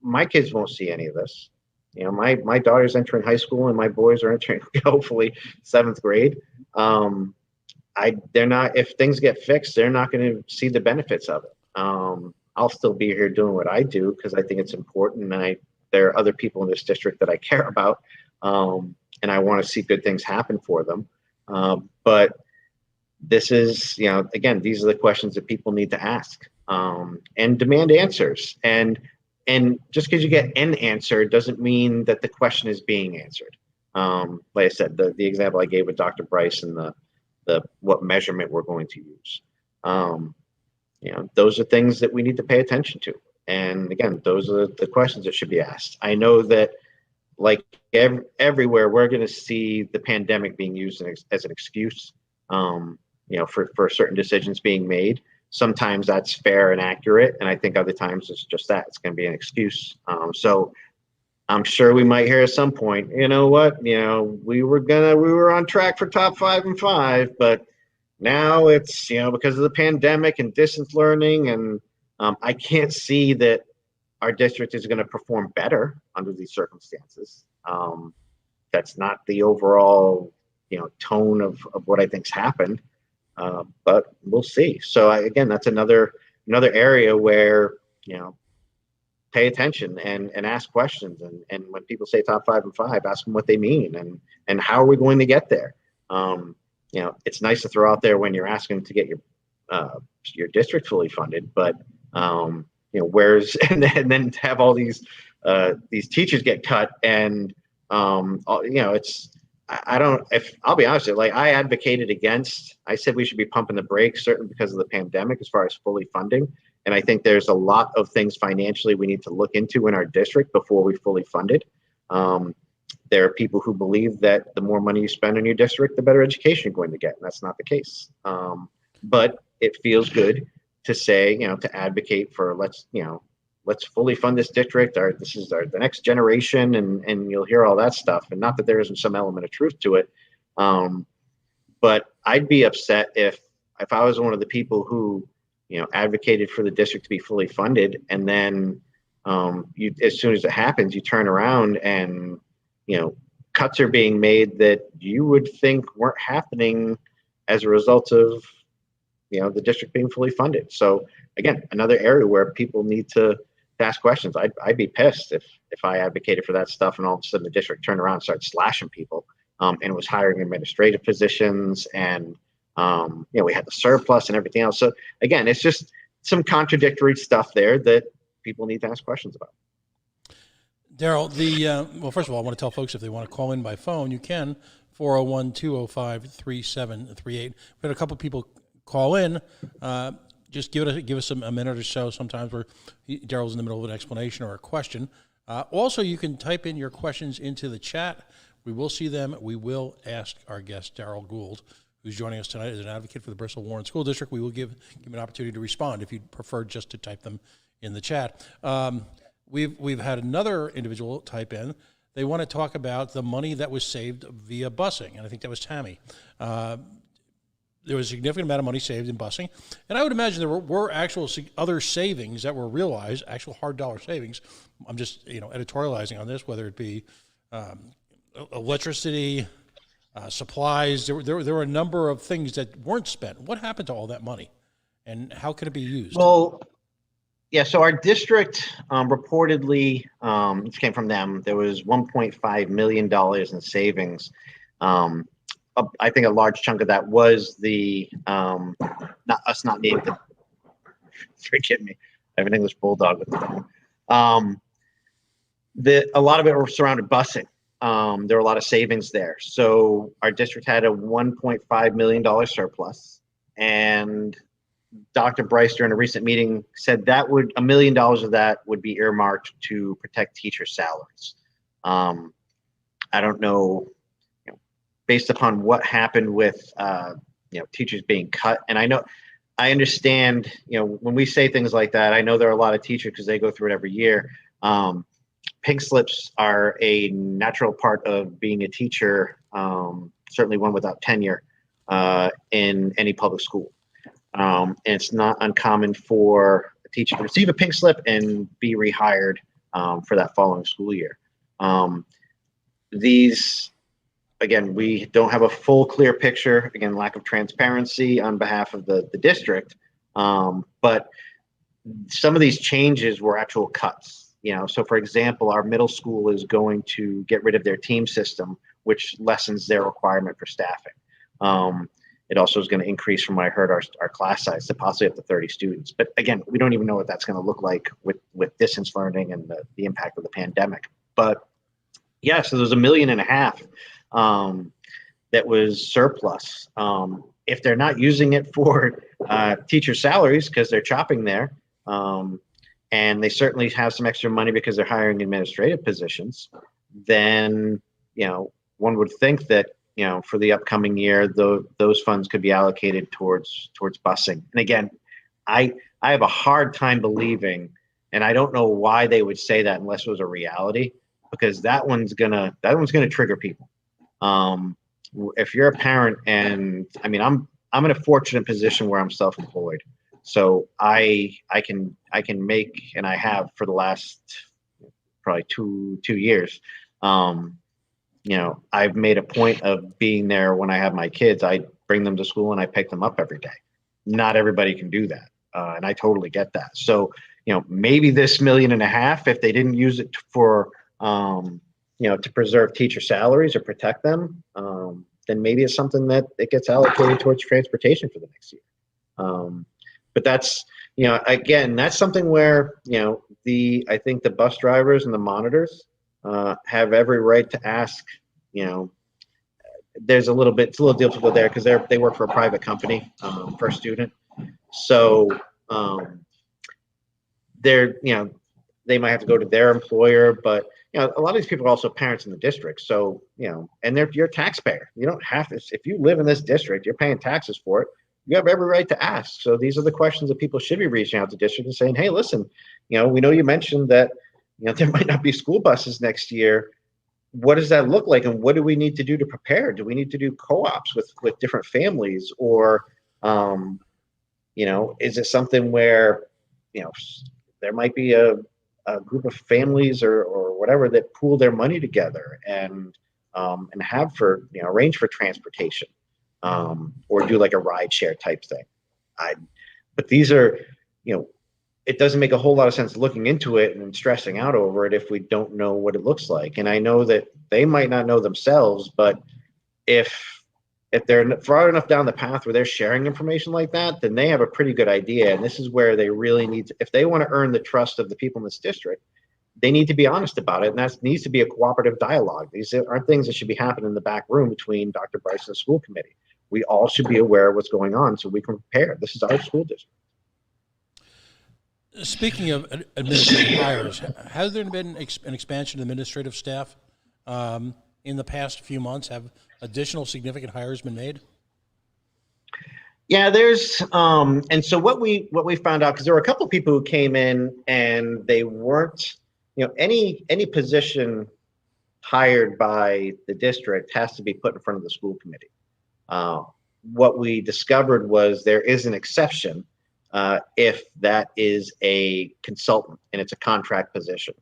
won't see any of this. My daughter's entering high school and my boys are entering hopefully 7th grade. They're not, if things get fixed, they're not going to see the benefits of it. I'll still be here doing what I do because I think it's important, and there are other people in this district that I care about, and I want to see good things happen for them. But this is, again, these are the questions that people need to ask, and demand answers. And just because you get an answer doesn't mean that the question is being answered. Like I said, the example I gave with Dr. Bryce and the what measurement we're going to use. Those are things that we need to pay attention to. And again, those are the questions that should be asked. I know that, like everywhere, we're going to see the pandemic being used as an excuse, for certain decisions being made. Sometimes that's fair and accurate, and I think other times it's just that it's going to be an excuse. So I'm sure we might hear at some point, we were on track for top 5 and 5, but now it's, because of the pandemic and distance learning, and I can't see that our district is going to perform better under these circumstances. That's not the overall, tone of what I think's happened. But we'll see. So again, that's another area where, pay attention and ask questions. And when people say top 5 and 5, ask them what they mean and how are we going to get there? It's nice to throw out there when you're asking to get your district fully funded, but where's and then to have all these teachers get cut and it's. I'll be honest with you, I advocated against, I said we should be pumping the brakes, certainly because of the pandemic as far as fully funding. And I think there's a lot of things financially we need to look into in our district before we fully fund it. There are people who believe that the more money you spend on your district, the better education you're going to get. And that's not the case. But it feels good to say, to advocate for let's fully fund this district. This is the next generation, and you'll hear all that stuff. And not that there isn't some element of truth to it, but I'd be upset if I was one of the people who, advocated for the district to be fully funded, and then as soon as it happens, you turn around and cuts are being made that you would think weren't happening as a result of the district being fully funded. So again, another area where people need to ask questions. I'd be pissed if I advocated for that stuff and all of a sudden the district turned around and started slashing people, and was hiring administrative positions, and we had the surplus and everything else. So again, it's just some contradictory stuff there that people need to ask questions about. Daryl, well, first of all, I want to tell folks if they want to call in by phone, you can, 401-205-3738. We had a couple of people call in. Just give us a minute or so. Sometimes Daryl's in the middle of an explanation or a question. Also, you can type in your questions into the chat. We will see them. We will ask our guest, Daryl Gould, who's joining us tonight as an advocate for the Bristol-Warren School District. We will give him an opportunity to respond if you'd prefer just to type them in the chat. We've had another individual type in. They want to talk about the money that was saved via busing, and I think that was Tammy. There was a significant amount of money saved in busing, and I would imagine there were actual other savings that were realized, actual hard dollar savings. I'm just editorializing on this, whether it be electricity, supplies. There were a number of things that weren't spent. What happened to all that money, and how can it be used? Well, yeah, so our district reportedly, this came from them, there was $1.5 million in savings. I think a large chunk of that was the, not needing to, forgive me, I have an English bulldog with the phone. A lot of it were surrounded busing. There were a lot of savings there. So our district had a $1.5 million surplus, and Dr. Bryce during a recent meeting said that $1 million of that would be earmarked to protect teacher salaries. I don't know, based upon what happened with teachers being cut, and I understand, when we say things like that, I know there are a lot of teachers because they go through it every year. Pink slips are a natural part of being a teacher, certainly one without tenure in any public school. And it's not uncommon for a teacher to receive a pink slip and be rehired for that following school year. Again, we don't have a full, clear picture. Again, lack of transparency on behalf of the district. But some of these changes were actual cuts. So for example, our middle school is going to get rid of their team system, which lessens their requirement for staffing. It also is going to increase, from what I heard, our class size to possibly up to 30 students. But again, we don't even know what that's going to look like with distance learning and the impact of the pandemic. But yeah, so there's $1.5 million that was surplus. If they're not using it for teacher salaries because they're chopping there, and they certainly have some extra money because they're hiring administrative positions, then one would think that for the upcoming year, those funds could be allocated towards busing. And again, I have a hard time believing, and I don't know why they would say that unless it was a reality, because that one's gonna trigger people. If you're a parent, and I mean, I'm in a fortunate position where I'm self-employed, so I can make, and I have for the last probably two years. I've made a point of being there when I have my kids. I bring them to school and I pick them up every day. Not everybody can do that, and I totally get that. So maybe this $1.5 million, if they didn't use it for to preserve teacher salaries or protect them, then maybe it's something that it gets allocated towards transportation for the next year. But that's, again, that's something where, I think the bus drivers and the monitors have every right to ask. It's a little difficult there because they work for a private company per student. So they might have to go to their employer, but a lot of these people are also parents in the district. So, and you're a taxpayer. You don't have to, if you live in this district, you're paying taxes for it. You have every right to ask. So these are the questions that people should be reaching out to district and saying, hey, listen, we know you mentioned that, there might not be school buses next year. What does that look like? And what do we need to do to prepare? Do we need to do co-ops with different families? Or, is it something where, there might be a group of families or whatever that pool their money together and have arrange for transportation, or do like a ride share type thing. But these are, it doesn't make a whole lot of sense looking into it and stressing out over it if we don't know what it looks like. And I know that they might not know themselves, but if they're far enough down the path where they're sharing information like that, then they have a pretty good idea. And this is where they really need to, if they want to earn the trust of the people in this district, they need to be honest about it. And that needs to be a cooperative dialogue. These aren't things that should be happening in the back room between Dr. Bryce and the school committee. We all should be aware of what's going on so we can prepare. This is our school district. Speaking of administrative hires, has there been an expansion of administrative staff in the past few months? Have additional significant hires been made? Yeah, there's and so what we found out, because there were a couple of people who came in and they weren't, any position hired by the district has to be put in front of the school committee. What we discovered was there is an exception if that is a consultant and it's a contract position.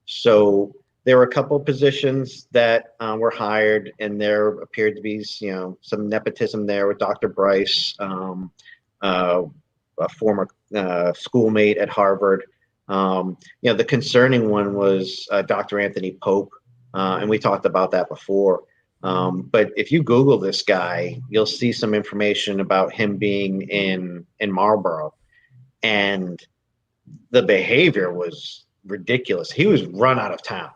So there were a couple positions that were hired, and there appeared to be, some nepotism there with Dr. Bryce, a former schoolmate at Harvard. The concerning one was Dr. Anthony Pope, and we talked about that before. But if you Google this guy, you'll see some information about him being in Marlboro, and the behavior was ridiculous. He was run out of town.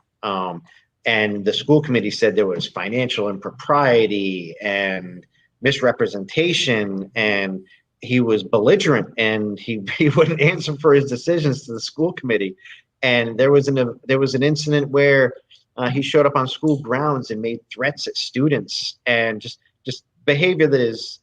And the school committee said there was financial impropriety and misrepresentation, and he was belligerent, and he wouldn't answer for his decisions to the school committee. And there was an incident where he showed up on school grounds and made threats at students, and just behavior that is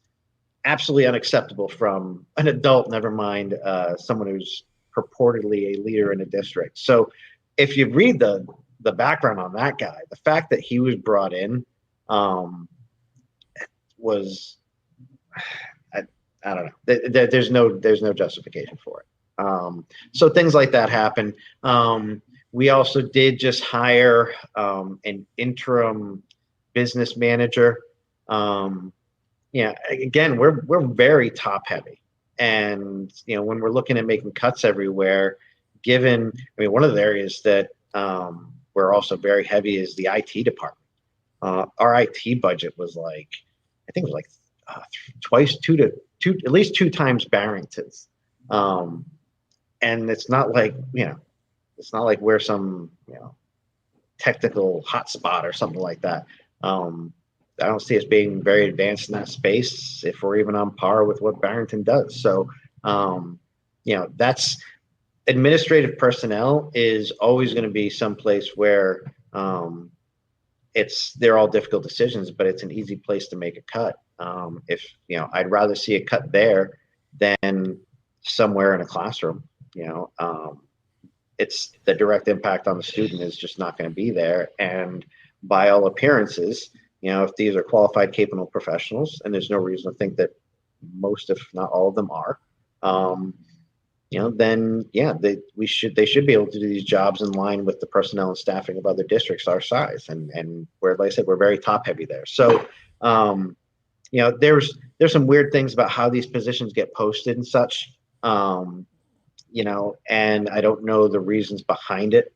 absolutely unacceptable from an adult, never mind someone who's purportedly a leader in a district. So if you read the background on that guy, the fact that he was brought in was, I don't know. There's no justification for it. So things like that happen. We also did just hire an interim business manager. Again, we're very top heavy, and when we're looking at making cuts everywhere, one of the areas that we're also very heavy is the IT department. Our IT budget was I think it was at least two times Barrington's. And it's not like we're some, technical hotspot or something like that. I don't see us being very advanced in that space if we're even on par with what Barrington does. So, that's administrative personnel is always going to be someplace where they're all difficult decisions, but it's an easy place to make a cut. I'd rather see a cut there than somewhere in a classroom. It's the direct impact on the student is just not going to be there. And by all appearances, if these are qualified, capable professionals, and there's no reason to think that most, if not all of them are, then they should be able to do these jobs in line with the personnel and staffing of other districts our size. And where, like I said, we're very top heavy there. So, there's some weird things about how these positions get posted and such, and I don't know the reasons behind it.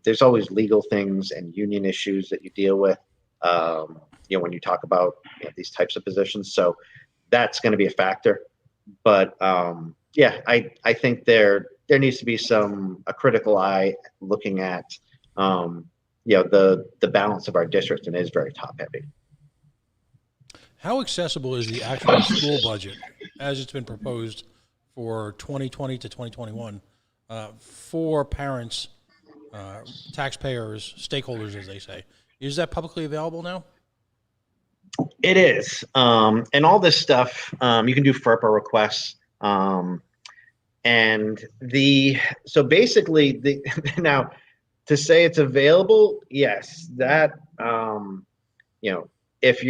There's always legal things and union issues that you deal with, when you talk about these types of positions. So that's going to be a factor. But I think there needs to be a critical eye looking at the balance of our district, and it is very top heavy. How accessible is the actual school budget as it's been proposed for 2020 to 2021 for parents, taxpayers, stakeholders, as they say? Is that publicly available now? It is. And all this stuff, you can do FERPA requests. So basically now to say it's available, yes, that, if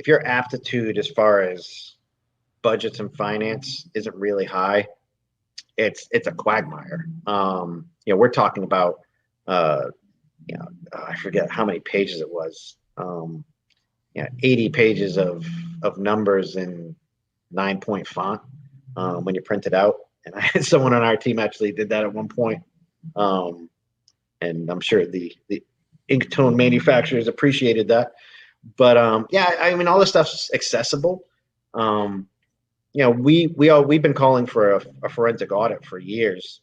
your aptitude as far as budgets and finance isn't really high, it's a quagmire. We're talking about, I forget how many pages it was. 80 pages of numbers in 9-point font when you print it out. And I had someone on our team actually did that at one point. And I'm sure the ink tone manufacturers appreciated that. But all this stuff's accessible. We've been calling for a forensic audit for years,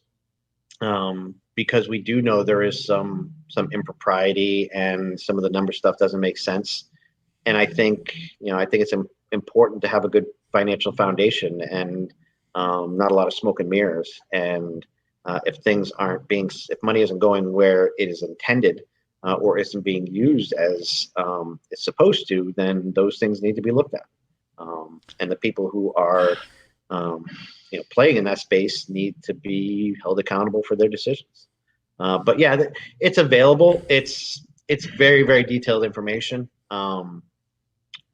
because we do know there is some impropriety and some of the number stuff doesn't make sense. And I think it's important to have a good financial foundation and not a lot of smoke and mirrors. And if money isn't going where it is intended, or isn't being used as it's supposed to, then those things need to be looked at. And the people who are, playing in that space need to be held accountable for their decisions. But it's available. It's very, very detailed information.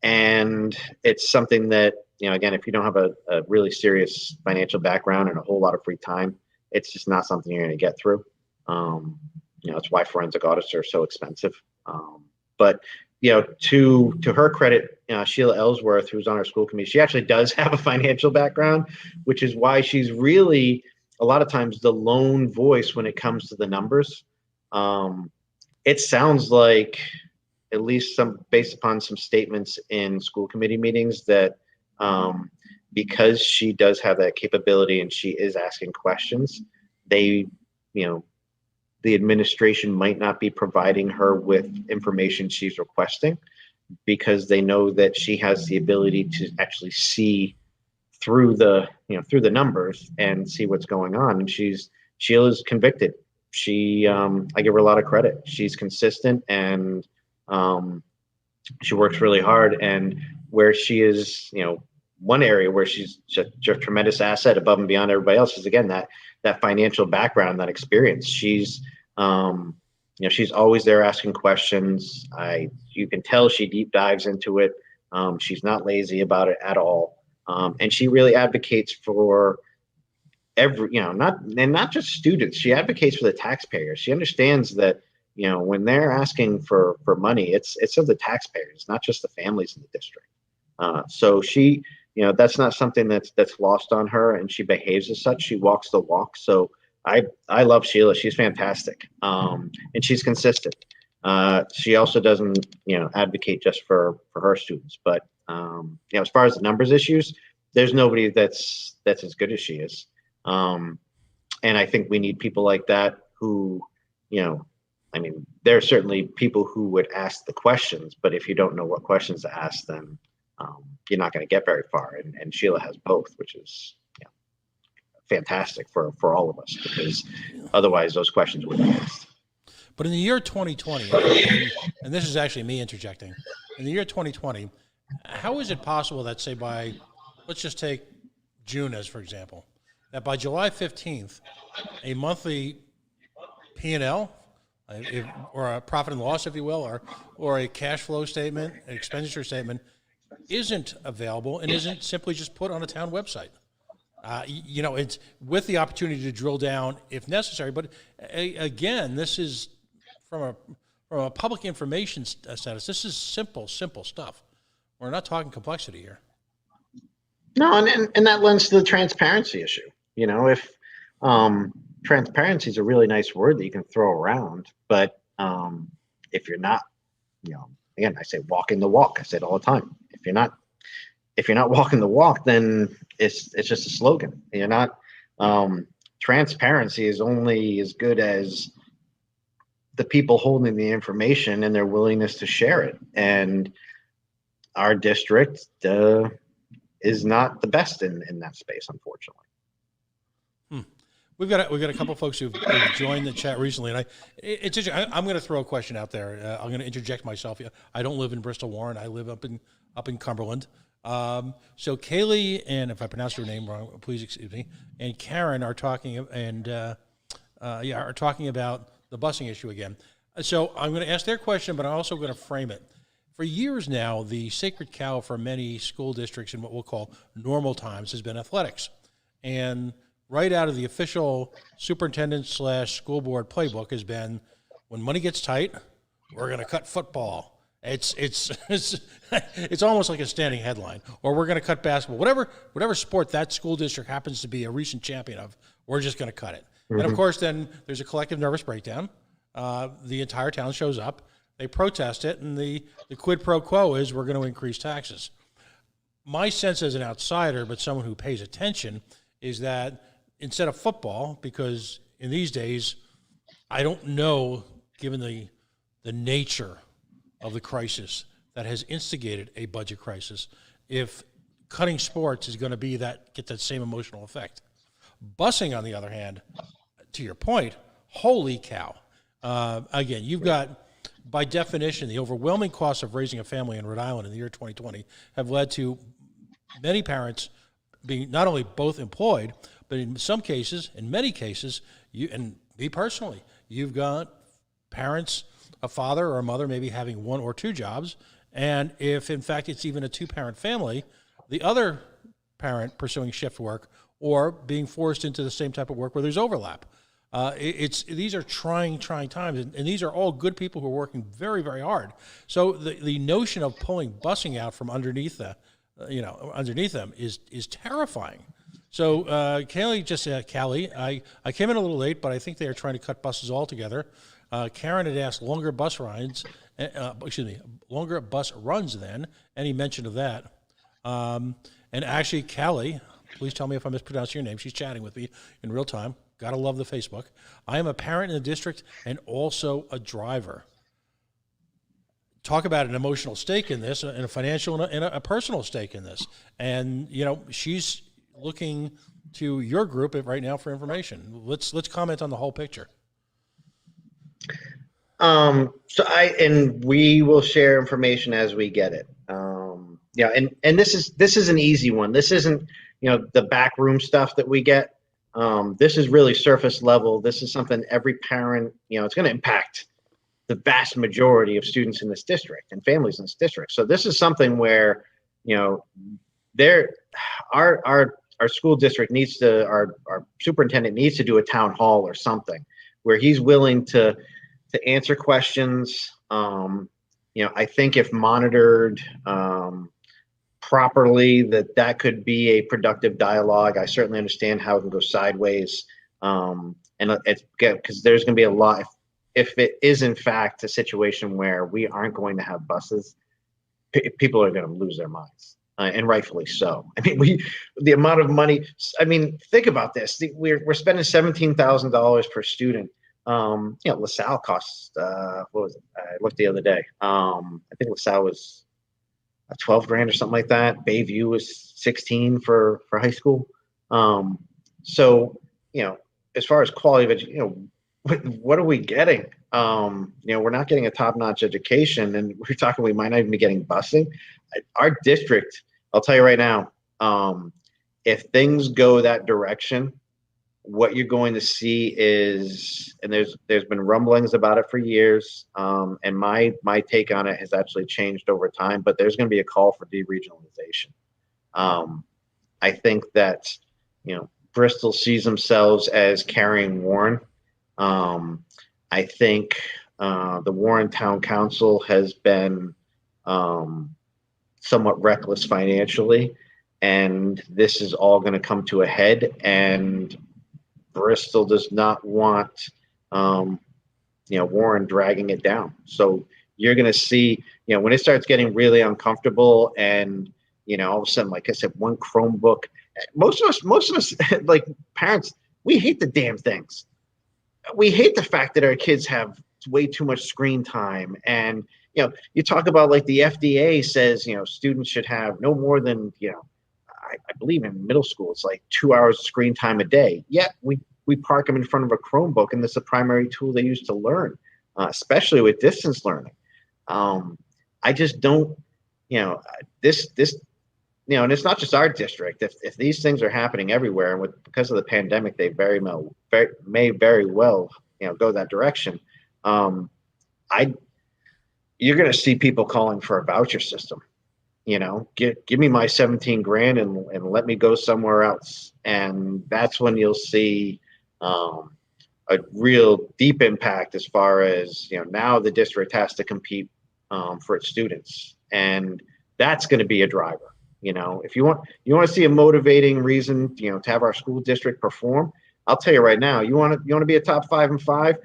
And it's something that, again, if you don't have a really serious financial background and a whole lot of free time, it's just not something you're going to get through. It's why forensic audits are so expensive. But to her credit, Sheila Ellsworth, who's on our school committee, she actually does have a financial background, which is why she's really a lot of times the lone voice when it comes to the numbers. It sounds like, at least based upon some statements in school committee meetings, that because she does have that capability and she is asking questions, the administration might not be providing her with information she's requesting, because they know that she has the ability to actually see through the numbers and see what's going on. And Sheila's convicted. I give her a lot of credit. She's consistent, and she works really hard. And where she is, one area where she's just a tremendous asset above and beyond everybody else is, again, that financial background, that experience. She's she's always there asking questions. You can tell she deep dives into it. She's not lazy about it at all. And she really advocates for not just students. She advocates for the taxpayers. She understands that, when they're asking for money, it's of the taxpayers, not just the families in the district. So she, that's not something that's lost on her, and she behaves as such. She walks the walk. So I love Sheila. She's fantastic. And she's consistent. She also doesn't, advocate just for her students, but as far as the numbers issues, there's nobody that's as good as she is. And I think we need people like that who, there are certainly people who would ask the questions, but if you don't know what questions to ask, then you're not going to get very far. And Sheila has both, which is fantastic for all of us, because otherwise those questions would be asked. But in the year 2020, and this is actually me interjecting, in the year 2020, how is it possible that, say, let's just take June as for example, that by July 15th, a monthly P&L, or a profit and loss, if you will, or a cash flow statement, an expenditure statement, isn't available and isn't simply just put on a town website? It's with the opportunity to drill down if necessary. But again, this is from a public information status. This is simple stuff. We're not talking complexity here. No, and that lends to the transparency issue. If transparency is a really nice word that you can throw around, but if you're not, again, I say walking the walk. I say it all the time. If you're not walking the walk, then it's just a slogan. You're not. Transparency is only as good as the people holding the information and their willingness to share it. And our district is not the best in that space, unfortunately. We've got a couple of folks who've joined the chat recently, and I'm going to throw a question out there. I'm going to interject myself. I don't live in Bristol-Warren. I live up in Cumberland. So Kaylee, and if I pronounce your name wrong, please excuse me, and Karen are talking about the busing issue again. So I'm going to ask their question, but I'm also going to frame it. For years now, the sacred cow for many school districts in what we'll call normal times has been athletics. And right out of the official superintendent/school board playbook has been, when money gets tight, we're going to cut football. It's almost like a standing headline. Or we're going to cut basketball. Whatever sport that school district happens to be a recent champion of, we're just going to cut it. Mm-hmm. And of course, then there's a collective nervous breakdown. The entire town shows up. They protest it, and the quid pro quo is we're going to increase taxes. My sense as an outsider, but someone who pays attention, is that instead of football, because in these days, I don't know, given the nature of the crisis that has instigated a budget crisis, if cutting sports is going to get that same emotional effect. Busing, on the other hand, to your point, holy cow. Again, you've got, by definition, the overwhelming costs of raising a family in Rhode Island in the year 2020 have led to many parents being not only both employed, but in many cases, you and me personally, you've got parents, a father or a mother maybe having one or two jobs, and if in fact it's even a two-parent family, the other parent pursuing shift work or being forced into the same type of work where there's overlap. These are trying times, and these are all good people who are working very, very hard. So the notion of pulling busing out from underneath them is terrifying. So Callie I came in a little late, but I think they are trying to cut buses altogether. Karen had asked longer bus runs then, any mention of that. And actually, Callie, please tell me if I mispronounce your name. She's chatting with me in real time. Gotta love the Facebook. I am a parent in the district and also a driver. Talk about an emotional stake in this, and a financial and a personal stake in this. And she's looking to your group right now for information. Let's comment on the whole picture. We will share information as we get it. And this is an easy one. This isn't the backroom stuff that we get. This is really surface level. This is something every parent, it's going to impact the vast majority of students in this district and families in this district. So this is something where, our school district needs to, our superintendent needs to do a town hall or something where he's willing to answer questions. I think if monitored properly, that could be a productive dialogue. I certainly understand how it can go sideways. And it's because there's going to be a lot, if it is in fact a situation where we aren't going to have buses, people are going to lose their minds, and rightfully so. I mean, the amount of money. I mean, think about this. We're spending $17,000 per student. LaSalle costs what was it? I looked the other day. I think LaSalle was $12,000 or something like that. Bayview was 16 for high school. So as far as quality of education, what are we getting? We're not getting a top-notch education, and we're talking we might not even be getting busing. Our district, I'll tell you right now, if things go that direction, what you're going to see is, and there's been rumblings about it for years, and my take on it has actually changed over time, but there's going to be a call for deregionalization. I think that Bristol sees themselves as carrying Warren. I think the Warren Town Council has been somewhat reckless financially, and this is all going to come to a head, and Bristol does not want Warren dragging it down. So you're going to see, when it starts getting really uncomfortable, and all of a sudden, like I said, one Chromebook. Most of us, like parents, we hate the damn things. We hate the fact that our kids have way too much screen time. And, you talk about, like, the FDA says, students should have no more than, I believe in middle school, it's like 2 hours of screen time a day. Yet we park them in front of a Chromebook, and it's a primary tool they use to learn, especially with distance learning. I just don't, this, and it's not just our district. If these things are happening everywhere, and because of the pandemic, they may very well, go that direction. You're going to see people calling for a voucher system. Give me my $17,000 and let me go somewhere else. And that's when you'll see a real deep impact as far as, now the district has to compete for its students. And that's going to be a driver. If you want to see a motivating reason, to have our school district perform, I'll tell you right now, you want to be a top 5 and 5,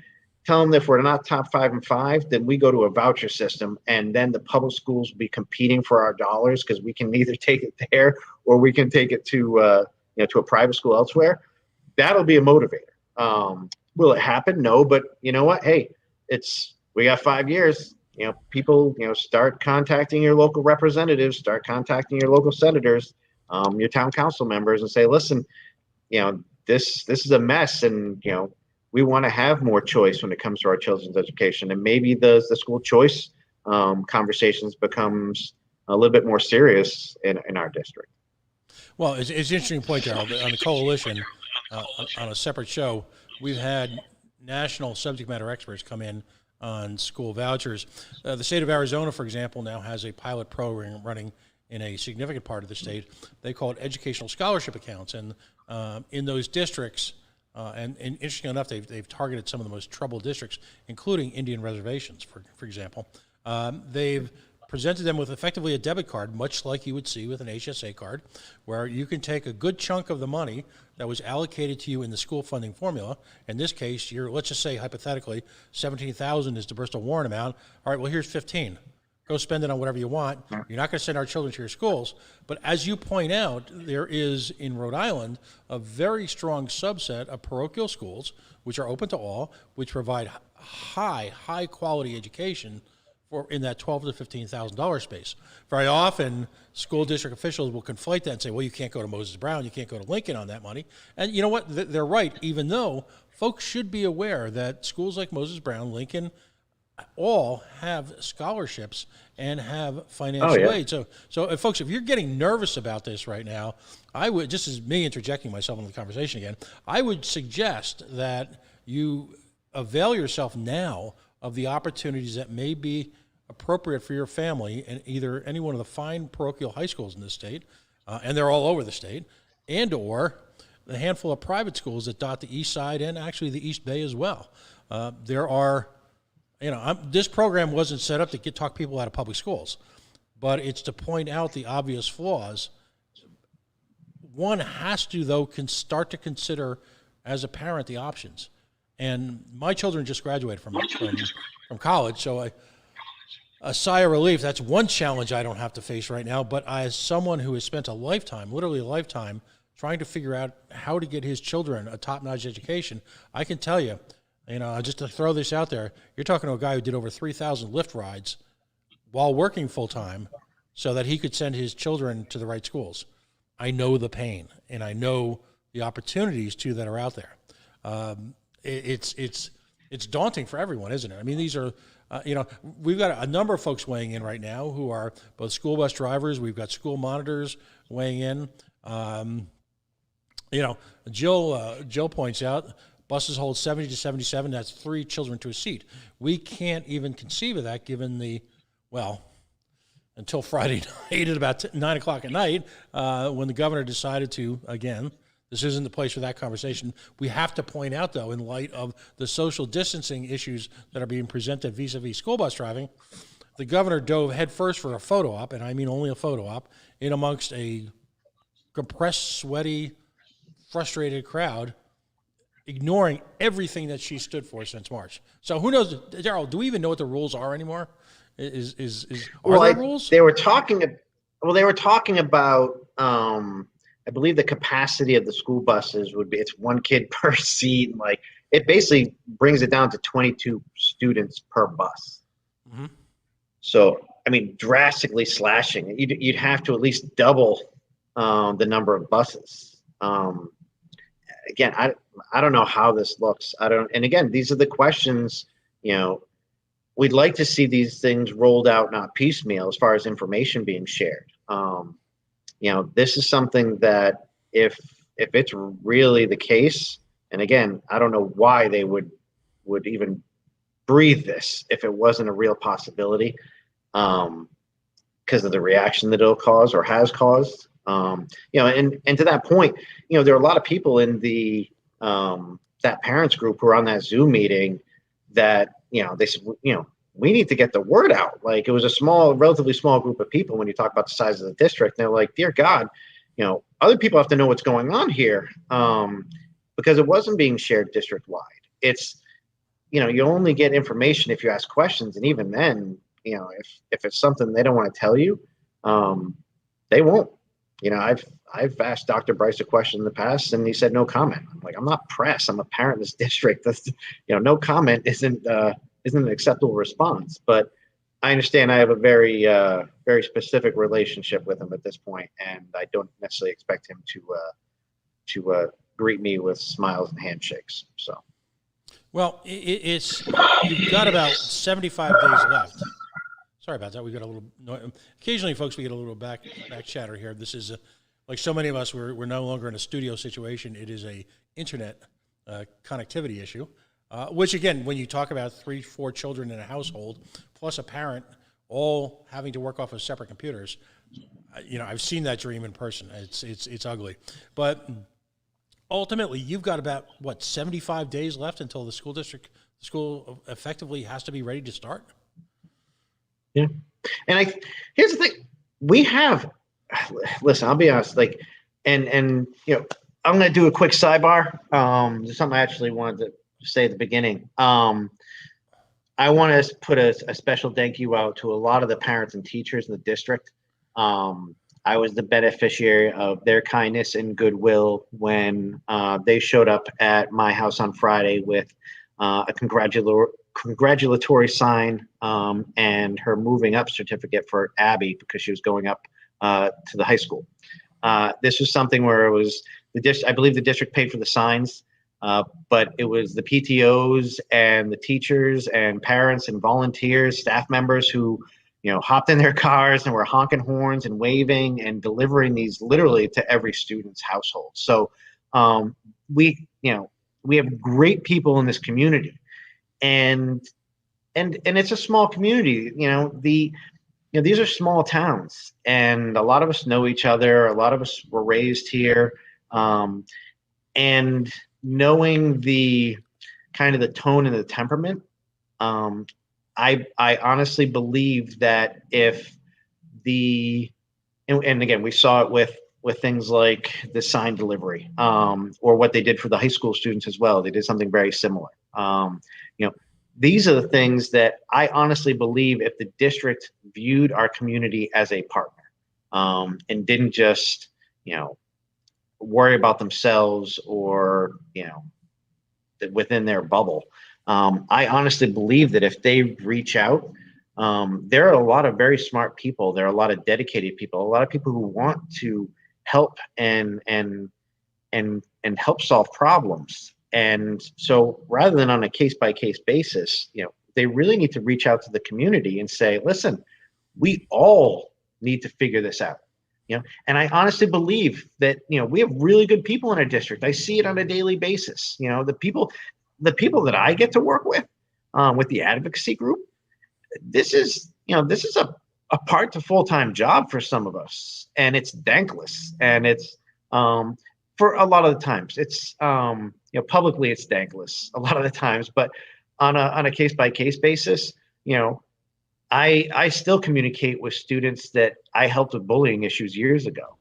tell them if we're not top 5 and 5, then we go to a voucher system, and then the public schools will be competing for our dollars, because we can either take it there or we can take it to a private school elsewhere. That'll be a motivator. Will it happen? No, but you know what? Hey, we got 5 years. People, start contacting your local representatives, start contacting your local senators, your town council members, and say, listen, this is a mess, and we want to have more choice when it comes to our children's education, and maybe the school choice conversations becomes a little bit more serious in our district. Well, it's an interesting point, Daryl. On the coalition, on a separate show, we've had national subject matter experts come in on school vouchers. The state of Arizona, for example, now has a pilot program running in a significant part of the state. They call it educational scholarship accounts. And in those districts, And interestingly enough, they've targeted some of the most troubled districts, including Indian reservations, for example. They've presented them with effectively a debit card, much like you would see with an HSA card, where you can take a good chunk of the money that was allocated to you in the school funding formula. In this case, let's just say hypothetically, $17,000 is the Bristol-Warren amount. All right, well, here's 15. Go spend it on whatever you want. You're not going to send our children to your schools. But as you point out, there is in Rhode Island a very strong subset of parochial schools, which are open to all, which provide high quality education in that $12,000 to $15,000 space. Very often, school district officials will conflate that and say, well, you can't go to Moses Brown, you can't go to Lincoln on that money. And you know what? They're right, even though folks should be aware that schools like Moses Brown, Lincoln, all have scholarships and have financial aid. So folks, if you're getting nervous about this right now, I would, just as me interjecting myself into the conversation again, I would suggest that you avail yourself now of the opportunities that may be appropriate for your family in either any one of the fine parochial high schools in this state, and they're all over the state, and or the handful of private schools that dot the east side and actually the East Bay as well. There are, this program wasn't set up to talk people out of public schools, but it's to point out the obvious flaws. One has to, though, start to consider as a parent the options. And my children just graduated from college, so a sigh of relief. That's one challenge I don't have to face right now. But as someone who has spent a lifetime, literally a lifetime, trying to figure out how to get his children a top-notch education, I can tell you, just to throw this out there, you're talking to a guy who did over 3,000 Lyft rides while working full-time so that he could send his children to the right schools. I know the pain, and I know the opportunities, too, that are out there. It's daunting for everyone, isn't it? I mean, these are, we've got a number of folks weighing in right now who are both school bus drivers. We've got school monitors weighing in. Jill points out buses hold 70 to 77. That's 3 children to a seat. We can't even conceive of that given until Friday night at about 9 o'clock at night when the governor decided to, again, this isn't the place for that conversation. We have to point out, though, in light of the social distancing issues that are being presented vis-a-vis school bus driving, the governor dove headfirst for a photo op, and I mean only a photo op, in amongst a compressed, sweaty, frustrated crowd, ignoring everything that she stood for since March. So who knows, Daryl, do we even know what the rules are anymore? Are there rules? They were talking about, I believe the capacity of the school buses would be, it's 1 kid per seat. Like, it basically brings it down to 22 students per bus. Mm-hmm. So, I mean, drastically slashing. You'd have to at least double the number of buses. Again, I don't know how this looks. And again, these are the questions, we'd like to see these things rolled out, not piecemeal, as far as information being shared. This is something that if it's really the case, and again, I don't know why they would even breathe this if it wasn't a real possibility, because of the reaction that it'll cause or has caused. And to that point, there are a lot of people in the that parents group who are on that Zoom meeting that, they said, we need to get the word out. Like, it was a relatively small group of people when you talk about the size of the district. And they're like, dear God, other people have to know what's going on here, because it wasn't being shared district-wide. It's, you only get information if you ask questions. And even then, if it's something they don't want to tell you, they won't. I've asked Dr. Bryce a question in the past, and he said no comment. I'm like, I'm not press. I'm a parent in this district. That's, no comment isn't an acceptable response. But I understand I have a very, very specific relationship with him at this point, and I don't necessarily expect him to greet me with smiles and handshakes. So, well, you've got about 75 days left. Sorry about that. We got a little. Occasionally, folks, we get a little back chatter here. This is like so many of us. We're no longer in a studio situation. It is a internet connectivity issue. Which, again, when you talk about 3-4 children in a household, plus a parent, all having to work off of separate computers, I've seen that dream in person. It's ugly. But ultimately, you've got about, 75 days left until the school effectively has to be ready to start? Yeah. And here's the thing. We have, listen, I'll be honest, like, and I'm going to do a quick sidebar. Something I actually wanted to say at the beginning. I want to put a special thank you out to a lot of the parents and teachers in the district. I was the beneficiary of their kindness and goodwill when they showed up at my house on Friday with a congratulatory sign and her moving up certificate for Abby because she was going up to the high school. This was something where it was I believe the district paid for the signs, but it was the PTOs and the teachers and parents and volunteers, staff members who, hopped in their cars and were honking horns and waving and delivering these literally to every student's household. So we have great people in this community, and it's a small community. These are small towns, and a lot of us know each other. A lot of us were raised here, and knowing the kind of the tone and the temperament, I honestly believe that if and again, we saw it with things like the sign delivery, or what they did for the high school students as well. They did something very similar. These are the things that I honestly believe if the district viewed our community as a partner, and didn't just, worry about themselves or, within their bubble. I honestly believe that if they reach out, there are a lot of very smart people. There are a lot of dedicated people, a lot of people who want to help and help solve problems. And so rather than on a case-by-case basis, they really need to reach out to the community and say, listen, we all need to figure this out. And I honestly believe that, we have really good people in our district. I see it on a daily basis. The people that I get to work with the advocacy group, this is a part to full-time job for some of us, and it's thankless. And it's for a lot of the times it's publicly it's thankless a lot of the times, but on a case-by-case basis, I still communicate with students that I helped with bullying issues years ago.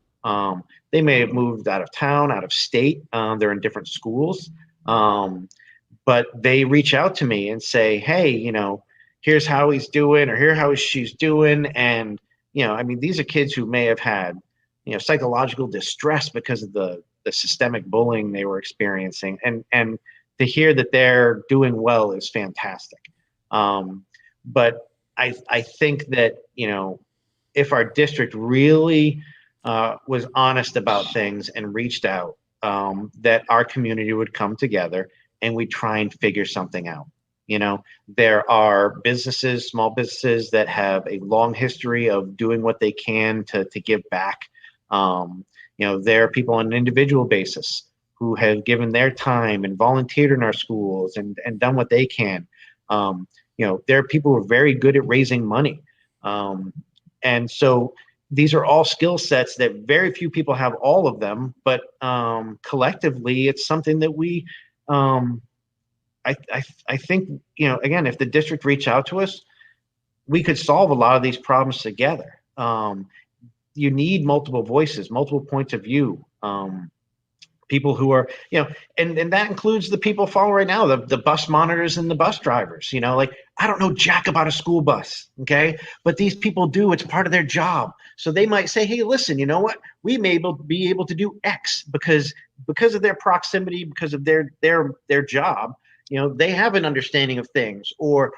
They may have moved out of town, out of state. They're in different schools. But they reach out to me and say, hey, here's how he's doing, or here's how she's doing. And, these are kids who may have had, psychological distress because of the systemic bullying they were experiencing. And to hear that they're doing well is fantastic. But I think that, if our district really was honest about things and reached out, that our community would come together and we try and figure something out. There are businesses, small businesses that have a long history of doing what they can to give back. There are people on an individual basis who have given their time and volunteered in our schools and done what they can. There are people who are very good at raising money. And so these are all skill sets that very few people have all of them, but collectively it's something that we, I think, again, if the district reached out to us, we could solve a lot of these problems together. You need multiple voices, multiple points of view. People who are, and that includes the people following right now, the bus monitors and the bus drivers, I don't know jack about a school bus. Okay. But these people do, it's part of their job. So they might say, hey, listen, you know what? We may be able to do X because of their proximity, because of their job, they have an understanding of things, or,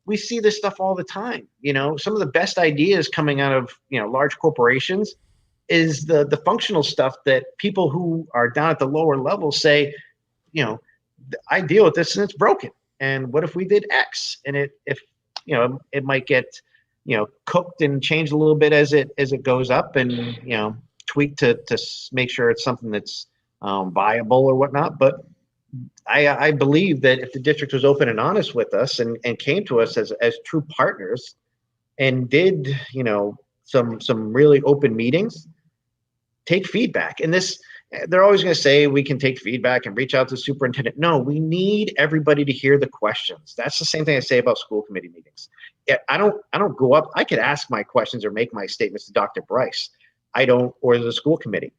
we see this stuff all the time. Some of the best ideas coming out of, large corporations is the functional stuff that people who are down at the lower level say, I deal with this and it's broken. And what if we did X? And it might get, cooked and changed a little bit as it goes up, and, tweaked to make sure it's something that's viable or whatnot. But I believe that if the district was open and honest with us and came to us as true partners and did, some really open meetings, take feedback. And this, they're always going to say we can take feedback and reach out to the superintendent. No, we need everybody to hear the questions. That's the same thing I say about school committee meetings. I don't go up. I could ask my questions or make my statements to Dr. Bryce. I don't, or the school committee.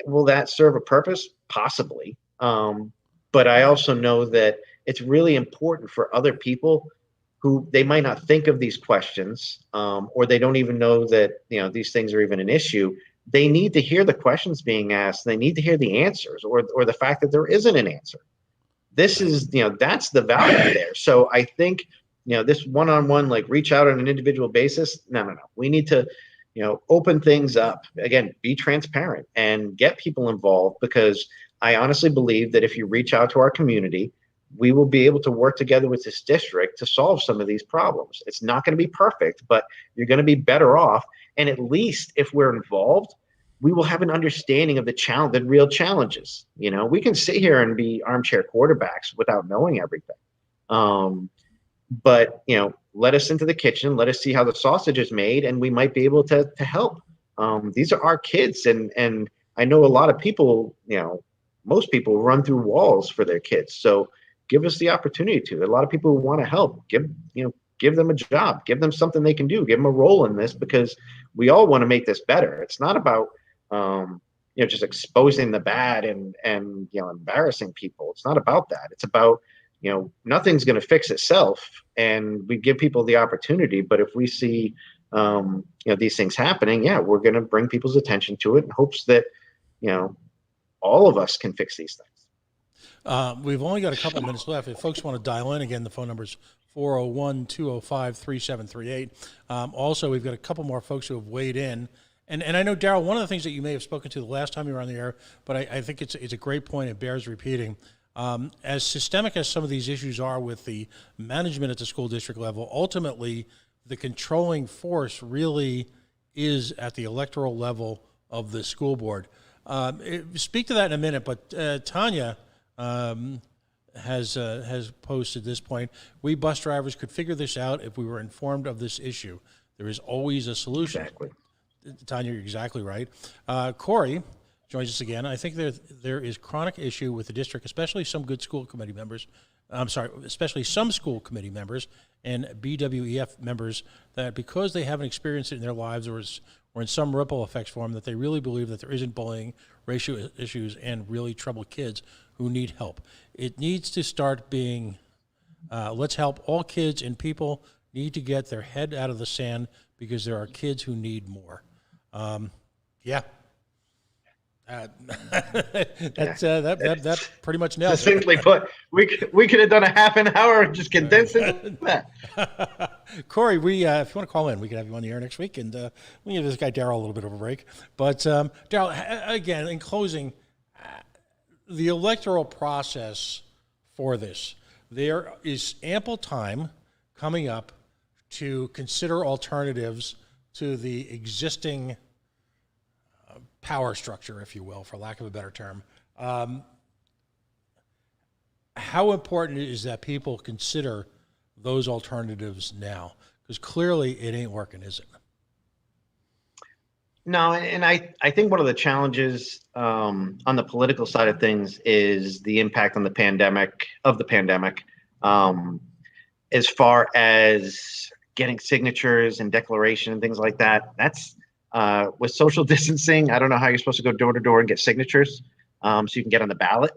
Will that serve a purpose? Possibly. But I also know that it's really important for other people who they might not think of these questions, or they don't even know that these things are even an issue. They need to hear the questions being asked. They need to hear the answers, or the fact that there isn't an answer. This is, that's the value there. So I think, this one-on-one, like reach out on an individual basis. No. We need to, open things up. Again, be transparent and get people involved, because I honestly believe that if you reach out to our community, we will be able to work together with this district to solve some of these problems. It's not going to be perfect, but you're going to be better off. And at least if we're involved, we will have an understanding of the real challenges. We can sit here and be armchair quarterbacks without knowing everything. But let us into the kitchen, let us see how the sausage is made, and we might be able to help. These are our kids, and I know a lot of people, most people run through walls for their kids. So give us the opportunity to. A lot of people who want to help. Give them a job, give them something they can do, give them a role in this, because we all want to make this better. It's not about just exposing the bad and embarrassing people. It's not about that. It's about nothing's going to fix itself, and we give people the opportunity. But if we see these things happening, we're going to bring people's attention to it in hopes that all of us can fix these things. We've only got a couple minutes left. If folks want to dial in, again, the phone number is 401-205-3738. Also, we've got a couple more folks who have weighed in. And I know, Daryl, one of the things that you may have spoken to the last time you were on the air, but I think it's a great point. It bears repeating. As systemic as some of these issues are with the management at the school district level, ultimately, the controlling force really is at the electoral level of the school board. Speak to that in a minute, but Tanya has posted this point. We bus drivers could figure this out if we were informed of this issue. There is always a solution. Exactly. Tanya, you're exactly right. Corey joins us again. I think there is chronic issue with the district, especially some school committee members and BWEF members, that because they haven't experienced it in their lives or in some ripple effects for them, that they really believe that there isn't bullying, racial issues, and really troubled kids who need help. It needs to start being, let's help all kids, and people need to get their head out of the sand because there are kids who need more. That pretty much nails it. Succinctly put, we could have done a half an hour just condensed into that. Corey, if you want to call in, we could have you on the air next week, and we give this guy Daryl a little bit of a break. But Daryl, again, in closing, the electoral process for this, there is ample time coming up to consider alternatives to the existing power structure, if you will, for lack of a better term. How important is that people consider those alternatives now? Because clearly it ain't working, is it? No, and I think one of the challenges on the political side of things is the impact on the pandemic, as far as getting signatures and declaration and things like that. That's with social distancing. I don't know how you're supposed to go door to door and get signatures so you can get on the ballot.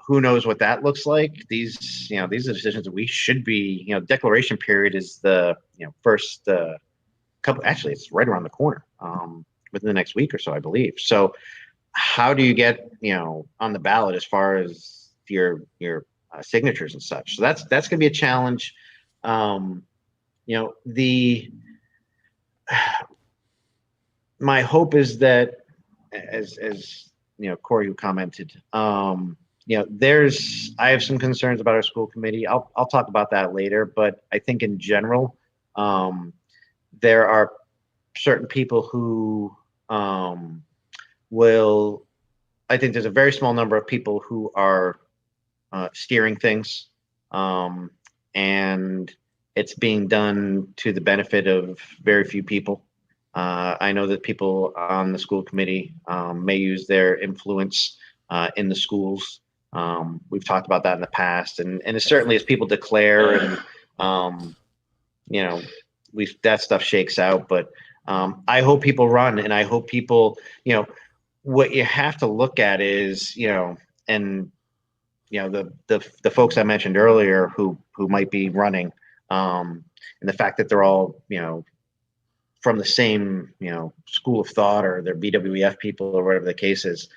Who knows what that looks like? These are decisions that we should be. Declaration period is the first couple. Actually, it's right around the corner, within the next week or so, I believe. So, how do you get on the ballot as far as your signatures and such? So that's going to be a challenge. My hope is that, as Corey, who commented, I have some concerns about our school committee. I'll talk about that later, but I think in general, there are certain people who I think there's a very small number of people who are steering things, and it's being done to the benefit of very few people. I know that people on the school committee may use their influence in the schools. We've talked about that in the past, and certainly as people declare and that stuff shakes out. But I hope people run, and I hope people, what you have to look at is, and the folks I mentioned earlier who might be running, and the fact that they're all from the same school of thought, or they're BWEF people or whatever the case is,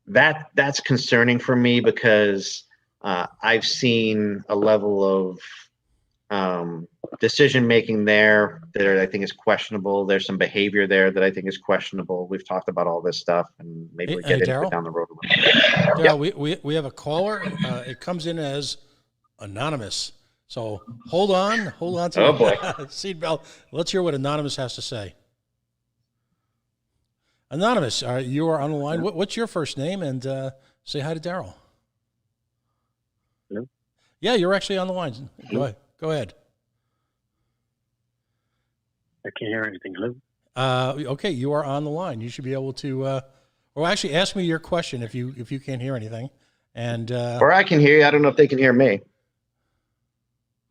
that's concerning for me, because I've seen a level of decision making there that I think is questionable. There's some behavior there that I think is questionable. We've talked about all this stuff, and maybe we get into Daryl? it down the road a little bit. Daryl, we have a caller. It comes in as anonymous. So hold on to the seatbelt. Let's hear what Anonymous has to say. Anonymous, you are on the line. What's your first name? And say hi to Daryl. Hello? Yeah, you're actually on the line. Hello? Go ahead. I can't hear anything. Hello? Okay, you are on the line. You should be able to, or actually ask me your question if you can't hear anything. And or I can hear you. I don't know if they can hear me.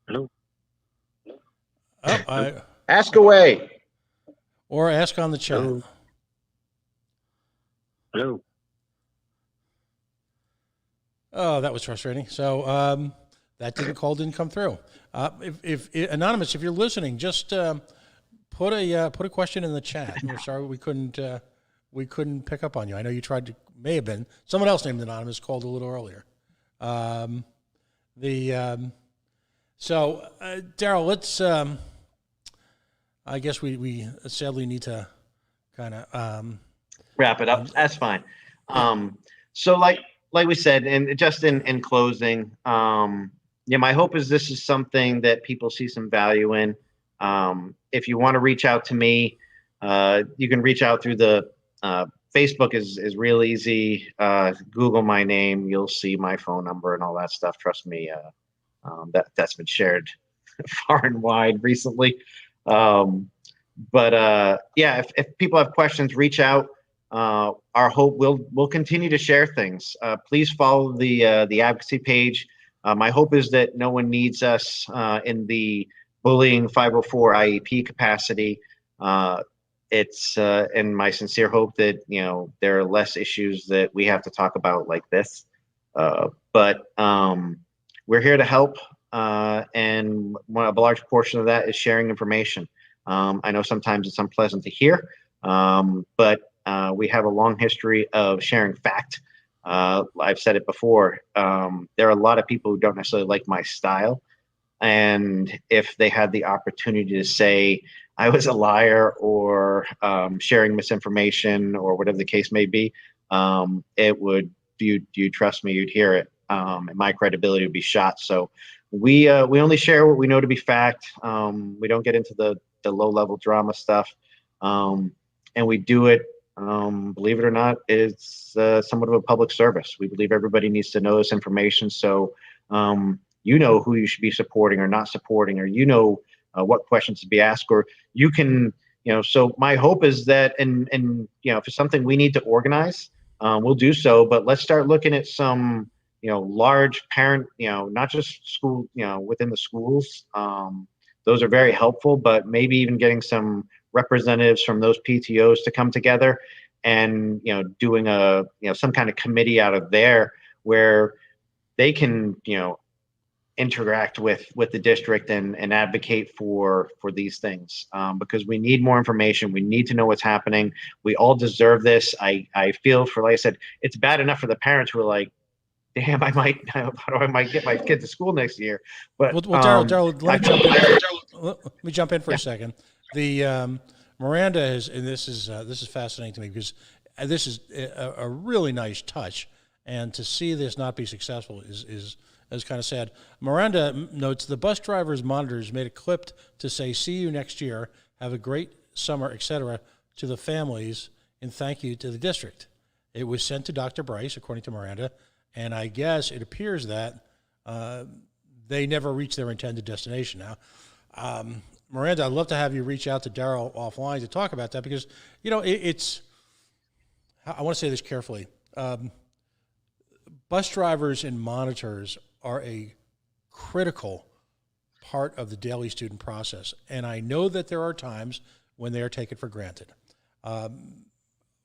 Hello? Ask away. Or ask on the chat. Hello? Hello? Oh, that was frustrating. So that didn't come through. If Anonymous, if you're listening, just put a question in the chat. We're sorry we couldn't pick up on you. I know you tried to. May have been someone else named Anonymous called a little earlier. So Daryl, let's. I guess we sadly need to kind of wrap it up. That's fine. So like we said, and just in closing, my hope is this is something that people see some value in. If you want to reach out to me, you can reach out through the Facebook is real easy. Google my name, you'll see my phone number and all that stuff. Trust me, that's been shared far and wide recently. If people have questions, reach out. Our hope we'll continue to share things. Please follow the advocacy page. My hope is that no one needs us in the bullying 504 IEP capacity. It's and my sincere hope that there are less issues that we have to talk about like this. But we're here to help, and a large portion of that is sharing information. I know sometimes it's unpleasant to hear, but we have a long history of sharing fact. I've said it before. There are a lot of people who don't necessarily like my style. And if they had the opportunity to say I was a liar or sharing misinformation or whatever the case may be, it would, you trust me, you'd hear it. And my credibility would be shot. So we only share what we know to be fact. We don't get into the low level drama stuff. And we do it, believe it or not, it's somewhat of a public service. We believe everybody needs to know this information. So who you should be supporting or not supporting, or what questions to be asked, or you can, so my hope is that, and if it's something we need to organize, we'll do so, but let's start looking at some, large parent, not just school, within the schools. Those are very helpful, but maybe even getting some representatives from those PTOs to come together and, doing some kind of committee out of there where they can, interact with the district and advocate for these things, because we need more information. We need to know what's happening. We all deserve this. I feel like I said, it's bad enough for the parents who are like, damn, I might get my kid to school next year. But Daryl, let me jump in for a second. The Miranda is, and this is fascinating to me, because this is a really nice touch, and to see this not be successful is kind of sad. Miranda notes the bus driver's monitors made a clip to say, "See you next year. Have a great summer," etc., to the families, and thank you to the district. It was sent to Dr. Bryce, according to Miranda, and I guess it appears that they never reached their intended destination. Now, Miranda, I'd love to have you reach out to Daryl offline to talk about that because, it's, I want to say this carefully. Bus drivers and monitors are a critical part of the daily student process. And I know that there are times when they are taken for granted.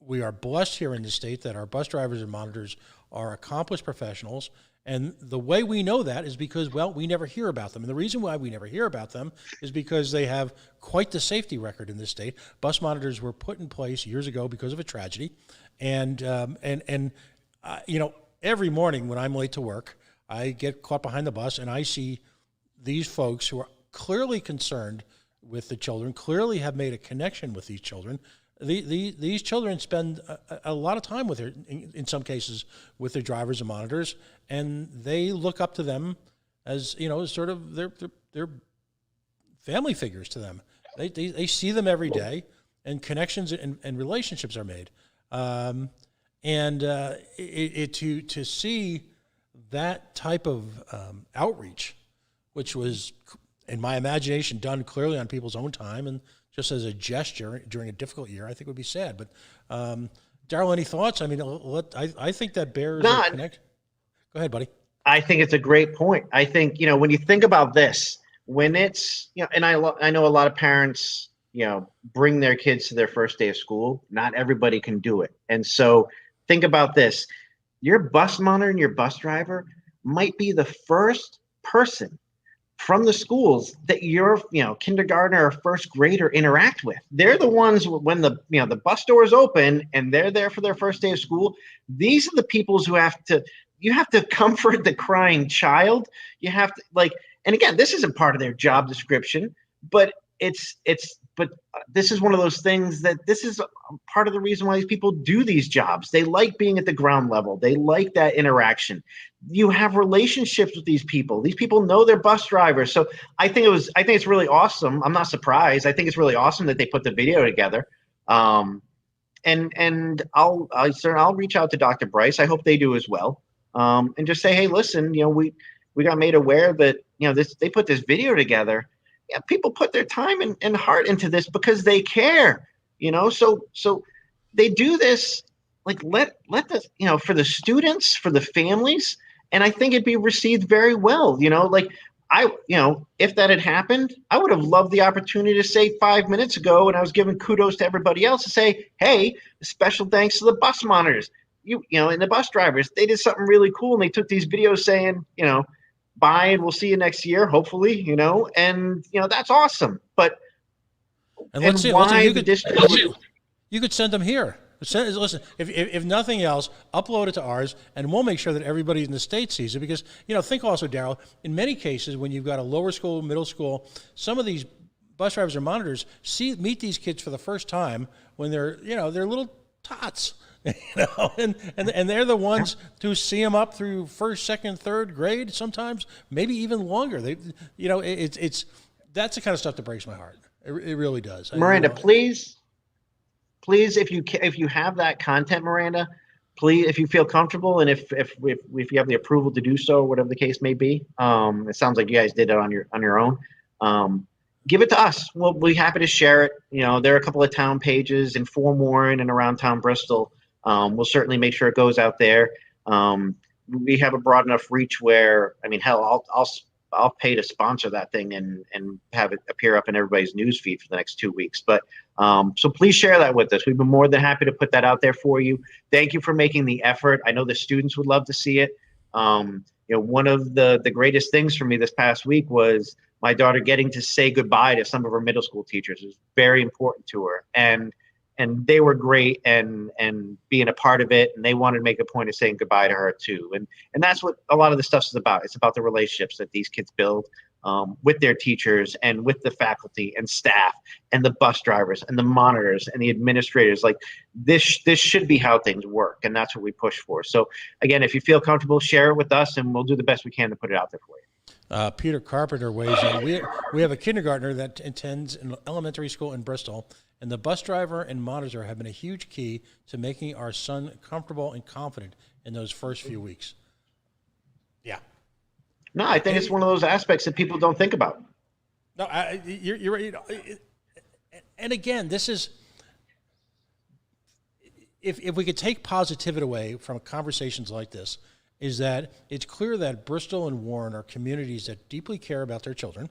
We are blessed here in the state that our bus drivers and monitors are accomplished professionals. And the way we know that is because, well, we never hear about them. And the reason why we never hear about them is because they have quite the safety record in this state. Bus monitors were put in place years ago because of a tragedy. And every morning when I'm late to work, I get caught behind the bus and I see these folks who are clearly concerned with the children, clearly have made a connection with these children. These children spend a lot of time with in some cases, with their drivers and monitors, and they look up to them as, sort of their family figures to them. They see them every day, and connections and relationships are made. To see that type of outreach, which was, in my imagination, done clearly on people's own time and just as a gesture during a difficult year, I think would be sad. But Daryl, any thoughts? I mean, I think that bears a connect. Go ahead, buddy. I think it's a great point. I think, when you think about this, when it's, and I know a lot of parents, bring their kids to their first day of school. Not everybody can do it. And so think about this. Your bus monitor and your bus driver might be the first person from the schools that your kindergartner or first grader interact with. They're the ones when the bus doors open and they're there for their first day of school. These are the peoples who you have to comfort the crying child. You have to and again, this isn't part of their job description, but but this is one of those things that this is part of the reason why these people do these jobs. They like being at the ground level. They like that interaction. You have relationships with these people. These people know their bus drivers. So I think it's really awesome. I'm not surprised. I think it's really awesome that they put the video together. And I'll reach out to Dr. Bryce. I hope they do as well. And just say, hey, listen, we got made aware that, they put this video together. Yeah, people put their time and heart into this because they care, so they do this, let the, for the students, for the families. And I think it'd be received very well, if that had happened, I would have loved the opportunity to say 5 minutes ago when I was giving kudos to everybody else to say, hey, special thanks to the bus monitors, and the bus drivers. They did something really cool. And they took these videos saying, bye, and we'll see you next year, hopefully, and that's awesome. But you could send them here. Listen, if nothing else, upload it to ours, and we'll make sure that everybody in the state sees it. Because think also, Daryl, in many cases when you've got a lower school, middle school, some of these bus drivers or monitors meet these kids for the first time when they're they're little tots. And they're the ones who see them up through first, second, third grade, sometimes maybe even longer. It's that's the kind of stuff that breaks my heart. It really does. Miranda, please, if you have that content, Miranda, please, if you feel comfortable and if you have the approval to do so, whatever the case may be, it sounds like you guys did it on your own. Give it to us. We'll be happy to share it. There are a couple of town pages in Warren and around town Bristol. We'll certainly make sure it goes out there. We have a broad enough reach where, hell, I'll pay to sponsor that thing and have it appear up in everybody's news feed for the next 2 weeks. But so please share that with us. We've been more than happy to put that out there for you. Thank you for making the effort. I know the students would love to see it. One of the greatest things for me this past week was my daughter getting to say goodbye to some of her middle school teachers. It was very important to her. And they were great and being a part of it, and they wanted to make a point of saying goodbye to her too. And that's what a lot of the stuff is about. It's about the relationships that these kids build with their teachers and with the faculty and staff and the bus drivers and the monitors and the administrators. This should be how things work, and that's what we push for. So again, if you feel comfortable, share it with us, and we'll do the best we can to put it out there for you. Peter Carpenter weighs in. We have a kindergartner that attends an elementary school in Bristol, and the bus driver and monitor have been a huge key to making our son comfortable and confident in those first few weeks. Yeah. No, I think it's one of those aspects that people don't think about. No, you're right. And again, this is, if we could take positivity away from conversations like this, is that it's clear that Bristol and Warren are communities that deeply care about their children,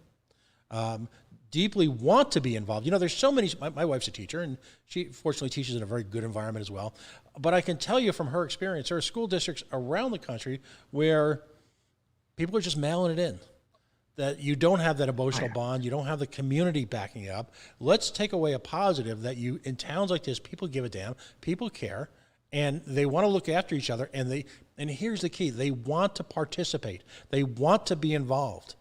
deeply want to be involved. There's so many, my wife's a teacher, and she fortunately teaches in a very good environment as well. But I can tell you from her experience, there are school districts around the country where people are just mailing it in, that you don't have that emotional bond, you don't have the community backing it up. Let's take away a positive that in towns like this, people give a damn, people care, and they want to look after each other, and here's the key, they want to participate. They want to be involved.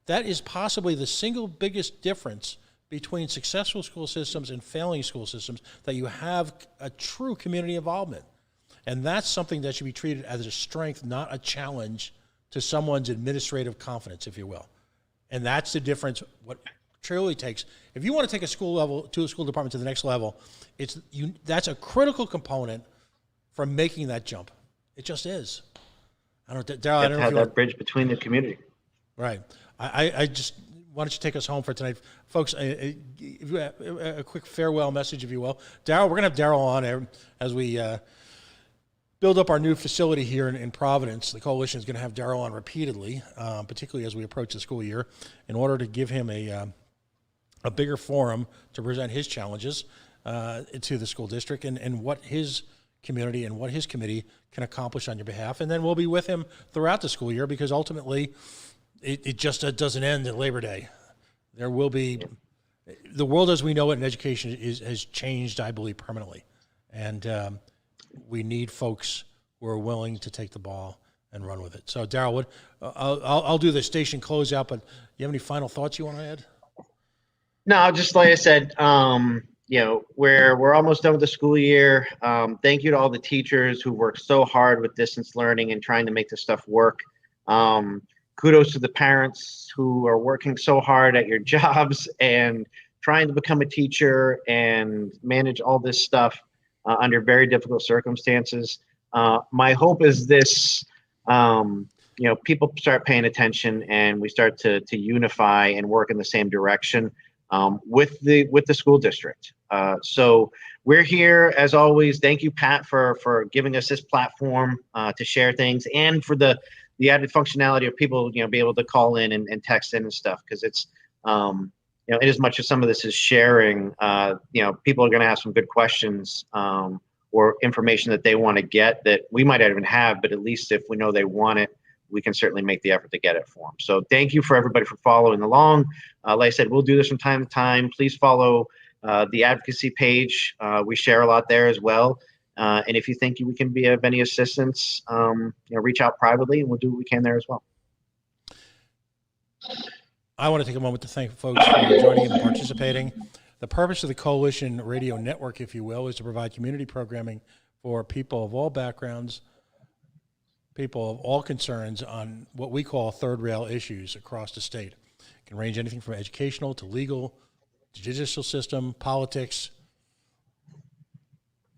That is possibly the single biggest difference between successful school systems and failing school systems, that you have a true community involvement. And that's something that should be treated as a strength, not a challenge to someone's administrative confidence, if you will. And that's the difference, what truly takes. If you want to take a school department to the next level, that's a critical component for making that jump. It just is. I don't know, Daryl, I don't know if you that bridge between the community. Right. I just wanted you to take us home for tonight. Folks, a quick farewell message, if you will. Daryl, we're going to have Daryl on as we build up our new facility here in Providence. The coalition is going to have Daryl on repeatedly, particularly as we approach the school year, in order to give him a bigger forum to present his challenges to the school district and what his community and what his committee can accomplish on your behalf. And then we'll be with him throughout the school year, because ultimately it just doesn't end at Labor Day. There will be, the world as we know it in education has changed, I believe, permanently. And we need folks who are willing to take the ball and run with it. So Daryl, I'll do the station closeout, but you have any final thoughts you want to add? No, just like I said, we're almost done with the school year. Thank you to all the teachers who worked so hard with distance learning and trying to make this stuff work. Kudos to the parents who are working so hard at your jobs and trying to become a teacher and manage all this stuff under very difficult circumstances. My hope is this, people start paying attention and we start to unify and work in the same direction with the school district. So we're here as always. Thank you, Pat, for giving us this platform to share things, and for the added functionality of people, be able to call in and text in and stuff, because it's, in as much as some of this is sharing, people are going to have some good questions or information that they want to get that we might not even have, but at least if we know they want it, we can certainly make the effort to get it for them. So thank you for everybody for following along. Like I said, we'll do this from time to time. Please follow the advocacy page. We share a lot there as well. And if you think we can be of any assistance, reach out privately, and we'll do what we can there as well. I want to take a moment to thank folks for joining and participating. The purpose of the Coalition Radio Network, if you will, is to provide community programming for people of all backgrounds, people of all concerns on what we call third rail issues across the state. It can range anything from educational to legal, to judicial system, politics.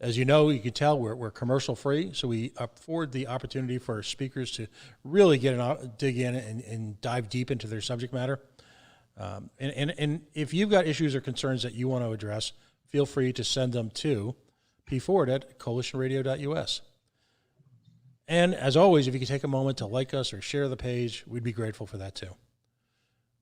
As you know, you can tell we're commercial free, so we afford the opportunity for speakers to really dig in and dive deep into their subject matter. And if you've got issues or concerns that you want to address, feel free to send them to p4@coalitionradio.us. And as always, if you could take a moment to like us or share the page, we'd be grateful for that too.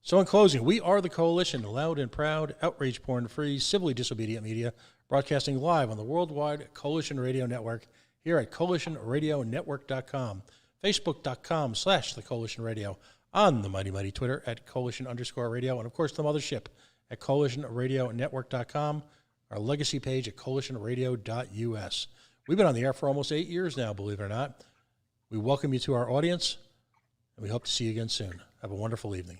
So in closing, we are the Coalition, loud and proud, outrage porn-free, civilly disobedient media, broadcasting live on the worldwide Coalition Radio Network here at coalitionradionetwork.com, facebook.com/the Coalition Radio, on the Mighty Mighty Twitter at Coalition_radio, and of course the mothership at coalitionradionetwork.com, our legacy page at coalitionradio.us. We've been on the air for almost 8 years now, believe it or not. We welcome you to our audience, and we hope to see you again soon. Have a wonderful evening.